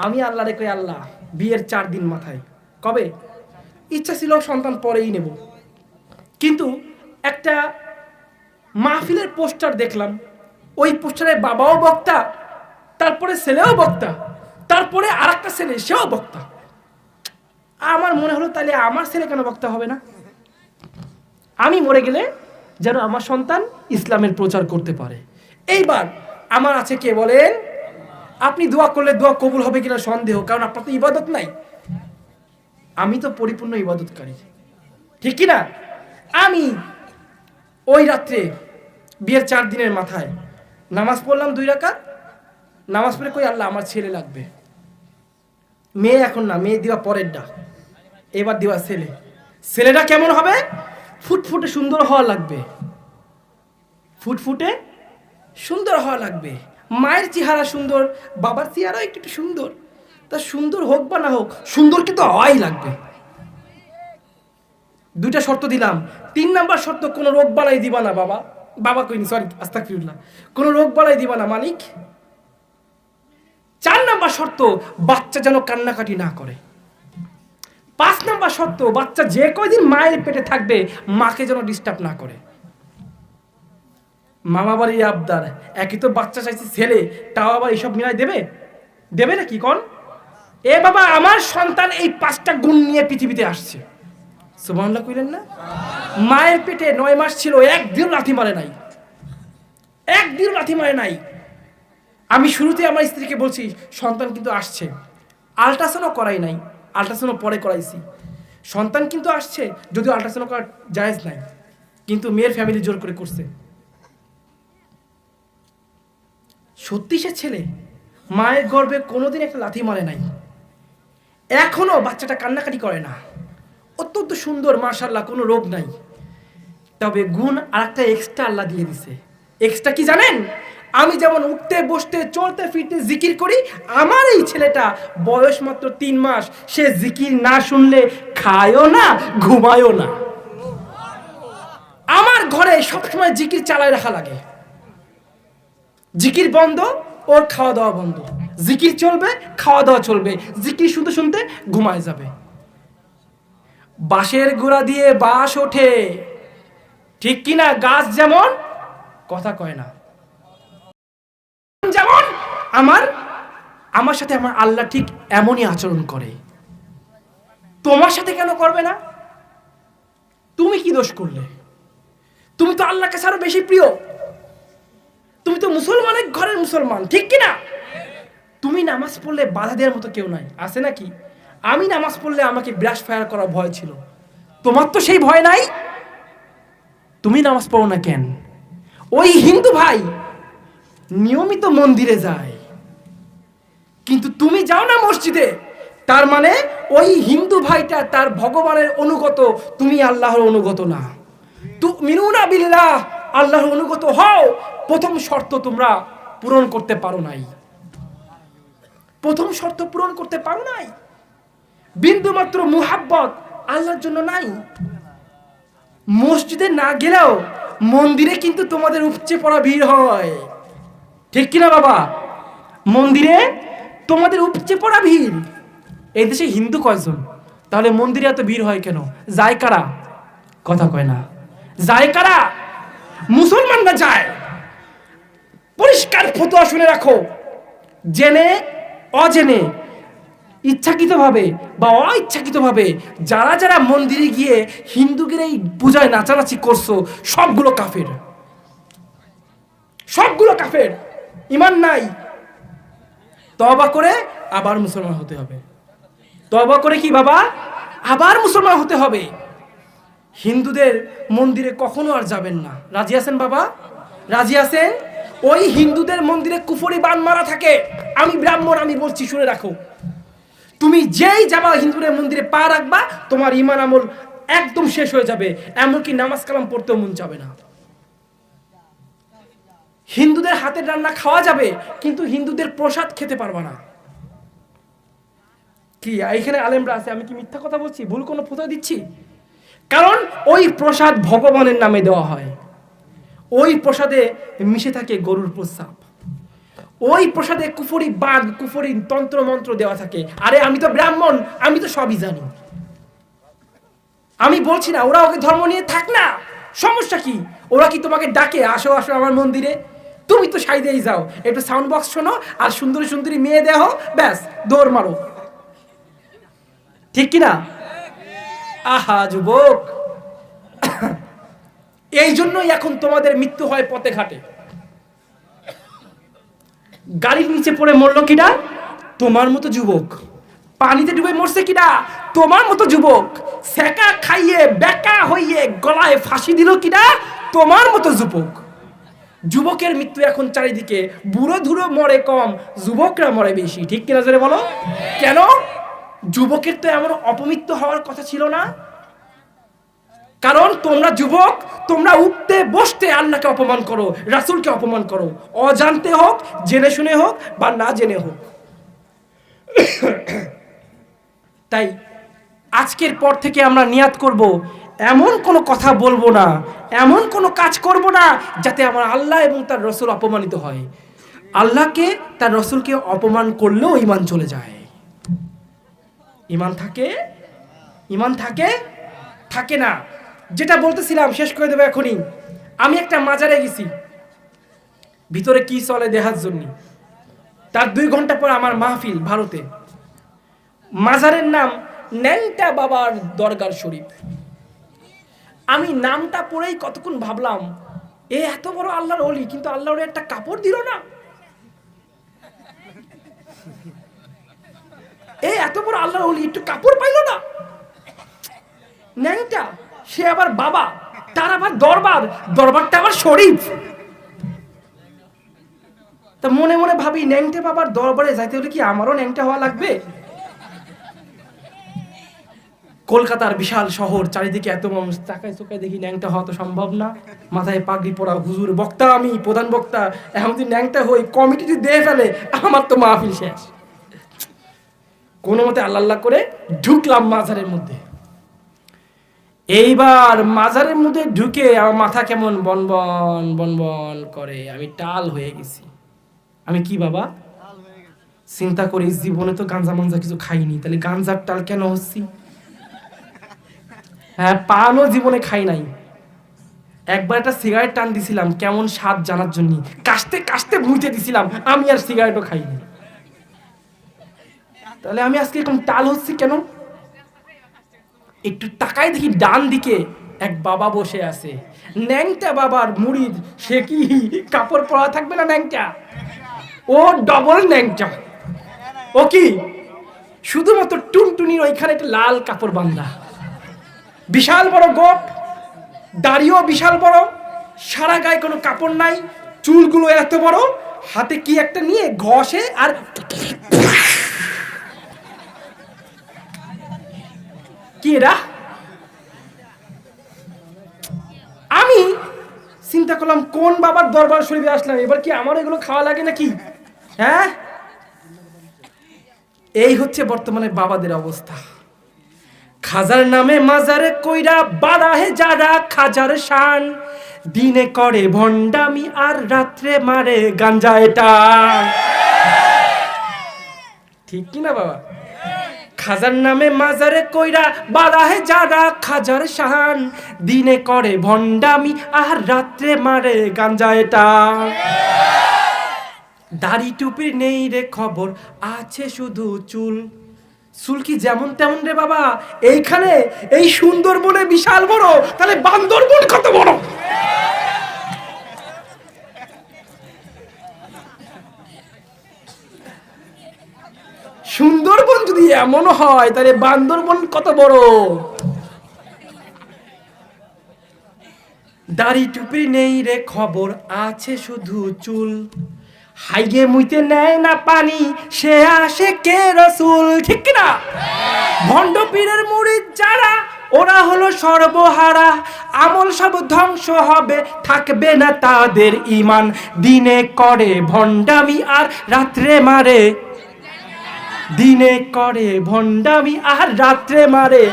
আমি আল্লাহ রেখে আল্লাহ বিয়ের 4 দিন মাথায়, কবে ইচ্ছা ছিল সন্তান পরেই নেব, কিন্তু একটা মাহফিলের পোস্টার দেখলাম, ওই পোস্টারে বাবাও বক্তা, তারপরে ছেলেও বক্তা, তারপরে আর একটা ছেলে সেও বক্তা। আমার মনে হলো তাহলে আমার ছেলে কেন বক্তা হবে না? আমি মরে গেলে যেন আমার সন্তান ইসলামের প্রচার করতে পারে। এইবার আমার আছে কে বলেন? আপনি দোয়া করলে দোয়া কবুল হবে কিনা সন্দেহ, কারণ আপনার তো ইবাদত নাই। আমি তো পরিপূর্ণ ইবাদতকারী, ঠিক কিনা? আমি ওই রাত্রে বিয়ের 4 দিনের মাথায় নামাজ পড়লাম 2 রাকাত। নামাজ পড়ে কই আল্লাহ আমার ছেলে লাগবে। মেয়ে এখন না, মেয়ে দিবা পরের ডা, এবার দিবা ছেলে। ছেলেটা কেমন হবে? ফুটফুটে সুন্দর হওয়া লাগবে, ফুটফুটে সুন্দর হওয়া লাগবে। মায়ের চেহারা সুন্দর, বাবার চেহারা একটু সুন্দর। তা সুন্দর হোক বা না হোক, সুন্দর কিন্তু হওয়াই লাগবে। 2টা শর্ত দিলাম। 3 নাম্বার শর্ত, কোনো রোগ বালাই দিবা না বাবা। বাবা কইনি, সরি, আস্তাগফিরুল্লাহ। কোনো রোগ বালাই দিবা না মালিক। 4 নাম্বার শর্ত, বাচ্চা যেন কান্নাকাটি না করে। 5 নাম্বার শর্ত, বাচ্চা যে কয়দিন মায়ের পেটে থাকবে মাকে যেন ডিস্টার্ব না করে। মামা বাড়ির আবদার, একই তো বাচ্চা চাইছে ছেলে, তাও আবার এইসব মিলাই দেবে? দেবে নাকি কন? এ বাবা আমার সন্তান এই 5টা গুণ নিয়ে পৃথিবীতে আসছে। সুবহানাল্লাহ কইলেন না? মায়ের পেটে 9 মাস ছিল, একদিন লাথি মারে নাই, একদিন লাথি মারে নাই। আমি শুরুতে আমার স্ত্রীকে বলছি সন্তান কিন্তু আসছে, আল্ট্রাসাউন্ডও করাই নাই, আল্ট্রাসাউন্ড পরে করাইছি। সন্তান কিন্তু আসছে, যদিও আল্ট্রাসাউন্ড করা জায়েজ নাই, কিন্তু মেয়ের ফ্যামিলি জোর করে করছে। সত্যি সে ছেলে মায়ের গর্ভে কোনোদিন একটা লাথি মারে নাই, এখনো বাচ্চাটা কান্নাকাটি করে না, অত্যন্ত সুন্দর মাশাআল্লাহ, কোনো রোগ নাই। তবে গুণ আর একটা এক্সট্রা আল্লাহ দিয়ে দিছে। এক্সট্রা কি জানেন? আমি যেমন উঠতে বসতে চলতে ফিরতে জিকির করি, আমার এই ছেলেটা বয়স মাত্র 3 মাস, সে জিকির না শুনলে খায়ও না ঘুমায়ও না। আমার ঘরে সবসময় জিকির চালায় রাখা লাগে। জিকির বন্ধ, ওর খাওয়া দাওয়া বন্ধ। জিকির চলবে, খাওয়া দাওয়া চলবে, জিকির শুনতে শুনতে ঘুমায় যাবে। বাঁশের গোড়া দিয়ে বাঁশ ওঠে, ঠিক কিনা? গাছ যেমন কথা কয় না, যেমন আমার সাথে আমার আল্লাহ ঠিক এমনই আচরণ করে। তোমার সাথে কেন করবে না? তুমি কি দোষ করলে? তুমি তো আল্লাহর কাছে আরো বেশি প্রিয়, তুমি তো মুসলমানের ঘরের মুসলমান, ঠিক কিনা? তুমি নামাজ পড়লে বাধা দেওয়ার মতো কেউ নাই, আছে নাকি? আমি নামাজ পড়লে আমাকে ব্রাশ ফায়ার করার ভয় ছিল, তোমার তো সেই ভয় নাই। তুমি নামাজ পড়ো না কেন? ওই হিন্দু ভাই নিয়মিত মন্দিরে যায়, কিন্তু তুমি যাও না মসজিদে, তার মানে ওই হিন্দু ভাইটা তার ভগবানের অনুগত, তুমি আল্লাহর অনুগত না। তুমিনুনা বিল্লাহ, আল্লাহর অনুগত হও। প্রথম শর্ত তোমরা পূরণ করতে পারো নাই, প্রথম শর্ত পূরণ করতে পারো নাই। বিন্দু মাত্র মুহাব্বত আল্লাহর জন্য নাই। মসজিদে না গেলেও মন্দিরে কিন্তু তোমাদের উপচে পড়া ভিড় হয়, ঠিক কিনা বাবা? মন্দিরে তোমাদের উপচে পড়া ভিড়। এই দেশে হিন্দু কয়জন? তাহলে মন্দিরে এত ভিড় হয় কেন? যায় কারা? কথা কয় না। যায় কারা? মুসলমানরা যায়। পরিষ্কার ফতোয়া শুনে রাখো, জেনে অজেনে, ইচ্ছাকৃতভাবে বা অইচ্ছাকৃতভাবে যারা যারা মন্দিরে গিয়ে হিন্দুদের এই পূজায় নাচানাচি করছো, সবগুলো কাফের, সবগুলো কাফের, ঈমান নাই। তওবা করে আবার মুসলমান হতে হবে। তওবা করে কি বাবা? আবার মুসলমান হতে হবে। হিন্দুদের মন্দিরে কখনো আর যাবেন না। রাজি আছেন বাবা? রাজি আছেন? ওই হিন্দুদের মন্দিরে কুফরি বান মারা থাকে। আমি ব্রাহ্মণ, আমি বলছি শুনে রাখো, তুমি যেই যাবা হিন্দুদের মন্দিরে পা রাখবা, তোমার ঈমান আমল একদম শেষ হয়ে যাবে, এমনকি নামাজ কালাম পড়তেও মন যাবে না। হিন্দুদের হাতের রান্না খাওয়া যাবে, কিন্তু হিন্দুদের প্রসাদ খেতে পারবা না। কি এখানে আলেমরা আছে, আমি কি মিথ্যা কথা বলছি? ভুল কোনো ফতোয়া দিচ্ছি? কারণ ওই প্রসাদ ভগবানের নামে দেওয়া হয়, ওই প্রসাদে মিশে থাকে গরুর প্রস্রাব, ওই প্রসাদে কুফরি বাদ, কুফরি তন্ত্র মন্ত্র দেওয়া থাকে। আরে আমি তো ব্রাহ্মণ, আমি তো সবই জানি। আমি বলছি না ওরা ওকে ধর্ম নিয়ে থাক না, সমস্যা কি? ওরা কি তোমাকে ডাকে আসো আসো আমার মন্দিরে? তুমি তো সাইডেই যাও, একটু সাউন্ড বক্স শোনো আর সুন্দরী সুন্দরী মেয়ে দেহ, ব্যাস দৌড় মারো, ঠিক কিনা? আহা যুবক, এই জন্যই এখন তোমাদের মৃত্যু হয় পথে ঘাটে। গাড়ির নিচে পড়ে মরলো কিনা? তোমার মতো যুবক। পানিতে ডুবে মরছে কিনা? তোমার মতো যুবক। সেকা খাইয়ে বেকা হইয়ে গলায় ফাঁসি দিল কিনা? তোমার মতো যুবক। যুবকের মৃত্যু এখন চারিদিকে, বুড়ো ধুরো মরে কম, যুবকরা মরে বেশি, ঠিক কিনা জোরে বলো? কেন? যুবকের তো এমন অপমৃত্যু হওয়ার কথা ছিল না। কারণ তোমরা যুবক, তোমরা উঠতে বসতে আল্লাহকে অপমান করো, রাসূলকে অপমান করো, অজান্তে হোক, জেনে শুনে হোক বা না জেনে হোক। তাই আজকের পর থেকে আমরা নিয়াত করব, এমন কোনো কথা বলবো না, এমন কোনো কাজ করব না যাতে আমার আল্লাহ এবং তার রসুল অপমানিত হয়। আল্লাহকে তার রসুলকে অপমান করলেও ঈমান চলে যায়। ঈমান থাকে? ঈমান থাকে? থাকে না। যেটা বলতেছিলাম শেষ করে দেবো এখনই। আমি একটা মাজারে গেছি, ভিতরে কি চলে দেখার জন্য। তার 2 ঘন্টা পর আমার মাহফিল ভারতে। মাজারের নাম ন্যাংটা বাবার দরগার শরীফ। আমি নামটা পড়েই কতক্ষণ ভাবলাম, এ এত বড় আল্লাহর ওলি, কিন্তু আল্লাহ ওরে একটা কাপড় দিল না। এ এত বড় আল্লাহর ওলি, একটু কাপড় পাইলো না। ন্যাংটা, সে আবার বাবা, তার আবার দরবার, দরবারটা আবার শরীফ। তা মনে মনে ভাবি, ন্যাংটা বাবার দরবারে যাইতে হলে কি আমারও ন্যাংটা হওয়া লাগবে? কলকাতার বিশাল শহর, চারিদিকে এত মানুষ, তাকায় চোখায় দেখি ন্যাংটা হওয়া তো সম্ভব না। মাথায় পাগড়ি পরা হুজুর, বক্তা আমি, প্রধান বক্তা, এখন যদি ন্যাংটা হই, কমিটি যদি দিয়ে ফেলে, আমার তো মাহফিল শেষ। কোনো মতে আল্লাহ আল্লাহ করে ঢুকলাম মাজারের মধ্যে। এইবার মাজারের মধ্যে ঢুকে আমার মাথা কেমন বনবন বনবন করে, আমি টাল হয়ে গেছি। আমি কি বাবা চিন্তা করি, জীবনে তো গাঞ্জা মাঞ্জা কিছু খাইনি, তাহলে গাঞ্জার টাল কেন হচ্ছি? হ্যাঁ, পানও জীবনে খাই নাই। একবার একটা সিগারেট টান দিছিলাম কেমন স্বাদ জানার জন্য, কাশতে কাশতে মুইতে দিছিলাম, আমি আর সিগারেটও খাইনি। তাহলে আমি আজকে এরকম টাল হচ্ছি কেন? একটু তাকাই দেখি ডান দিকে এক বাবা বসে আছে, ন্যাংটা বাবার মুরিদ। সে কি কাপড় পরা থাকবে না ন্যাংটা? ও ডবল ন্যাংটা। ও কি শুধুমাত্র টুনটুনির ওইখানে একটা লাল কাপড় বান্ধা, বিশাল বড় গোপ, দাড়িও বিশাল বড়, সারা গায়ে কোনো কাপড় নাই, চুলগুলো এত বড়, হাতে কি একটা নিয়ে ঘষে আর কি এরা? আমি চিন্তা করলাম কোন বাবার দরবার শরীফে আসলাম, এবার কি আমার এগুলো খাওয়া লাগে নাকি? হ্যাঁ, এই হচ্ছে বর্তমানে বাবাদের অবস্থা। খাজার নামে মাজারে কইরা বাড়াহে যারা খাজার শান, দিনে করে ভণ্ডামি আর রাত্রে মারে গাঞ্জা। এটা ঠিক কিনা বাবা? খাজার নামে মাজারে কইরা বাড়াহে যারা খাজার শান, দিনে করে ভণ্ডামি আর রাত্রে মারে গাঞ্জা। এটা দাড়ি টুপির নেই রে খবর, আছে শুধু চুল। চুল কি যেমন তেমন রে বাবা? এইখানে এই সুন্দরবনে বিশাল বড়, তাহলে বান্দরবন কত বড়? সুন্দরবন যদি এমন হয়, তাহলে বান্দরবন কত বড়? দাড়ি টুপি নেই রে খবর, আছে শুধু চুল। হাইগে মুইতে নেয় না পানি, সে আসে কে রসুল। ঠিক কিনা? ভণ্ড পীরের মুরিদ যারা, ওরা হলো সর্বহারা, আমল সব ধ্বংস হবে, থাকবে না তাদের ঈমান। দিনে করে ভণ্ডামি আর রাত্রে মারে, দিনে করে ভণ্ডামি আর রাত্রে মারে,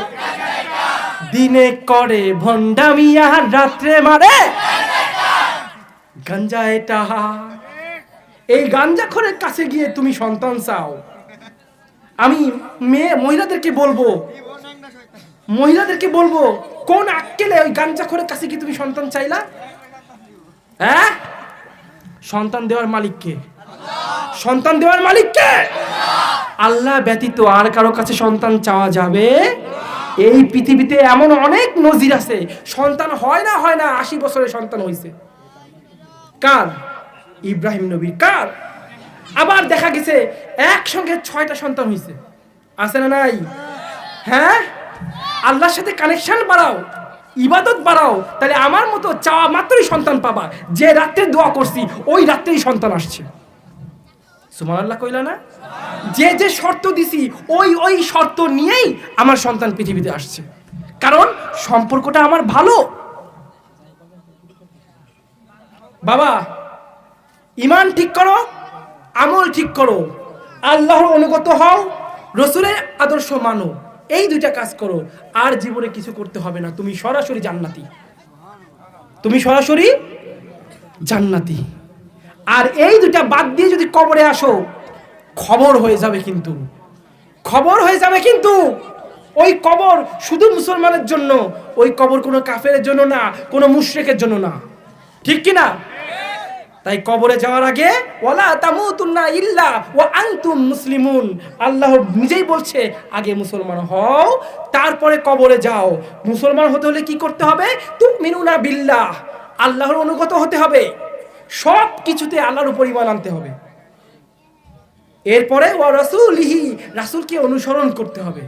দিনে করে ভণ্ডামি আর রাত্রে মারে গাঞ্জা। এটা এই গাঞ্জাখোরের কাছে গিয়ে তুমি সন্তান চাও? আমি মহিলাদেরকে বলবো, কোন আক্কেলে ওই গাঞ্জাখোরের কাছে গিয়ে তুমি সন্তান চাইলা? হ্যাঁ, সন্তান দেওয়ার মালিককে, সন্তান দেওয়ার মালিককে আল্লাহ ব্যতীত আর কারো কাছে সন্তান চাওয়া যাবে? এই পৃথিবীতে এমন অনেক নজির আছে, সন্তান হয় না 80 বছরে সন্তান হয়েছে। কার? ইব্রাহিম নবী। কার? আবার দেখা গেছে একসঙ্গে 6টা সন্তান হয়েছে। আছে না নাই? হ্যাঁ, আল্লাহর সাথে কানেকশন বাড়াও, ইবাদত বাড়াও, তাহলে আমার মতো চাওয়া মাত্রই সন্তান পাবা। যে রাত্রে দোয়া করছি ওই রাত্রেই সন্তান আসছে। সুবহানাল্লাহ কইলা না? যে যে শর্ত দিছি ওই শর্ত নিয়েই আমার সন্তান পৃথিবীতে আসছে, কারণ সম্পর্কটা আমার ভালো। বাবা, ঈমান ঠিক করো, আমল ঠিক করো, আল্লাহর অনুগত হও, রাসূলের আদর্শ মানো, এই দুইটা কাজ করো, আর জীবনে কিছু করতে হবে না। তুমি সরাসরি জান্নাতি, তুমি সরাসরি জান্নাতি। আর এই দুইটা বাদ দিয়ে যদি কবরে আসো, খবর হয়ে যাবে। কিন্তু খবর হয়ে যাবে, কিন্তু ওই কবর শুধু মুসলমানের জন্য, ওই কবর কোনো কাফেরের জন্য না, কোনো মুশরিকের জন্য না। ঠিক কি না? তাই কবরে যাওয়ার আগে ওয়ালা তামুতুন্না ইল্লা ওয়া আনতুম মুসলিমুন, আল্লাহ নিজেই বলছে আগে মুসলমান হও তারপরে কবরে যাও। মুসলমান হতে হলে কি করতে হবে? তুমিনুনা বিল্লাহ, আল্লাহর অনুগত হতে হবে, সব কিছুতে আল্লাহর উপর ঈমান আনতে হবে। এরপরে ওয়া রাসূলিহি, রাসূলকে অনুসরণ করতে হবে।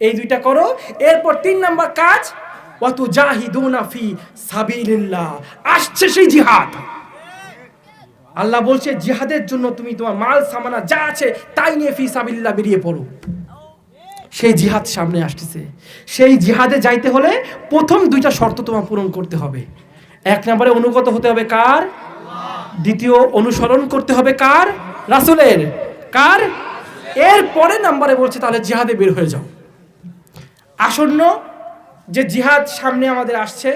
এই দুইটা করো। এরপর 3 নাম্বার কাজ ওয়া তুজাহিদুনা ফি সাবিলিল্লাহ, আসছে সেই জিহাদ। আল্লাহ বলছে জিহাদের জন্য তুমি তোমার মাল সামানা যা আছে তাই নিয়ে ফি সাবিলিল্লাহ বেরিয়ে পড়ো। সেই জিহাদ সামনে আসতেছে। সেই জিহাদে যাইতে হলে প্রথম 2টা শর্ত তোমার পূরণ করতে হবে। 1 নম্বরে অনুগত হতে হবে কার? দ্বিতীয় অনুসরণ করতে হবে কার? রাসূলের। কার? এরপরে নম্বরে বলছে তাহলে জিহাদে বের হয়ে যাও। আসন্ন যে জিহাদ সামনে আমাদের আসছে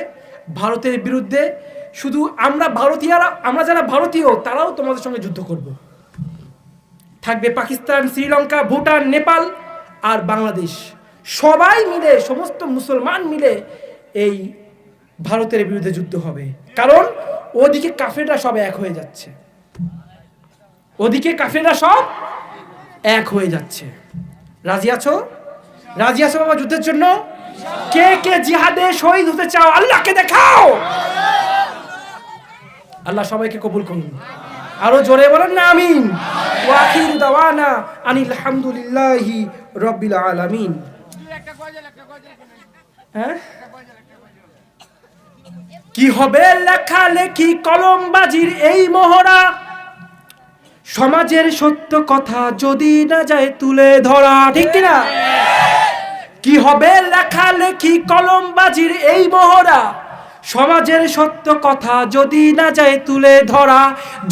ভারতের বিরুদ্ধে, শুধু আমরা ভারতীয়রা, আমরা যারা ভারতীয় তারাও তোমাদের সঙ্গে যুদ্ধ করব। থাকবে পাকিস্তান, শ্রীলঙ্কা, ভুটান, নেপাল আর বাংলাদেশ, সবাই মিলে, সমস্ত মুসলমান মিলে এই ভারতের বিরুদ্ধে যুদ্ধ হবে। কারণ ওদিকে কাফেররা সব এক হয়ে যাচ্ছে, ওদিকে কাফেররা সব এক হয়ে যাচ্ছে। রাজি আছো? রাজি আছো বাবা যুদ্ধের জন্য? কে কে জিহাদে শহীদ হতে চাও আল্লাহকে দেখাও। আল্লাহ সবাইকে কবুল করুন। আরো জোরে বলেন না আমিন। ওয়া আখিরু দাওয়ানা আনিল হামদুলিল্লাহি রাব্বিল আলামিন। হ্যাঁ, কি হবে লেখালেখি কলমবাজির এই মহড়া, সমাজের সত্য কথা যদি না যায় তুলে ধরা, ঠিক কিনা? কি হবে লেখালেখি কলমবাজির এই মহড়া, সমাজের সত্য কথা যদি না যায় তুলে ধরা।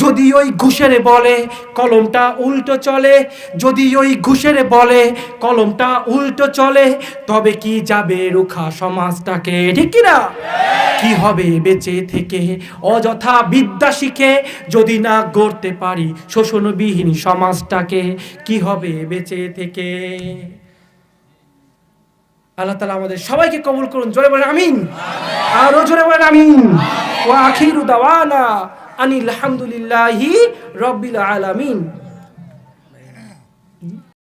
যদি ওই ঘুষের বলে কলমটা উল্টো চলে, যদি ওই ঘুষের বলে কলমটা উল্টো চলে, তবে কি যাবে রুখা সমাজটাকে, ঠিক কিনা? কি হবে বেঁচে থেকে অযথা বিদ্যা শিখে যদি না গড়তে পারি শোষণবিহীন সমাজটাকে, কি হবে বেঁচে থেকে? আল্লাহ তাআলা আমাদের সবাইকে কবুল করুন। জোরে বলেন আমিন। আরো জোরে বলেন আমিন। ওয়া আখিরু দাওয়ানা আনিল হামদুলিল্লাহি রাব্বিল আলামিন।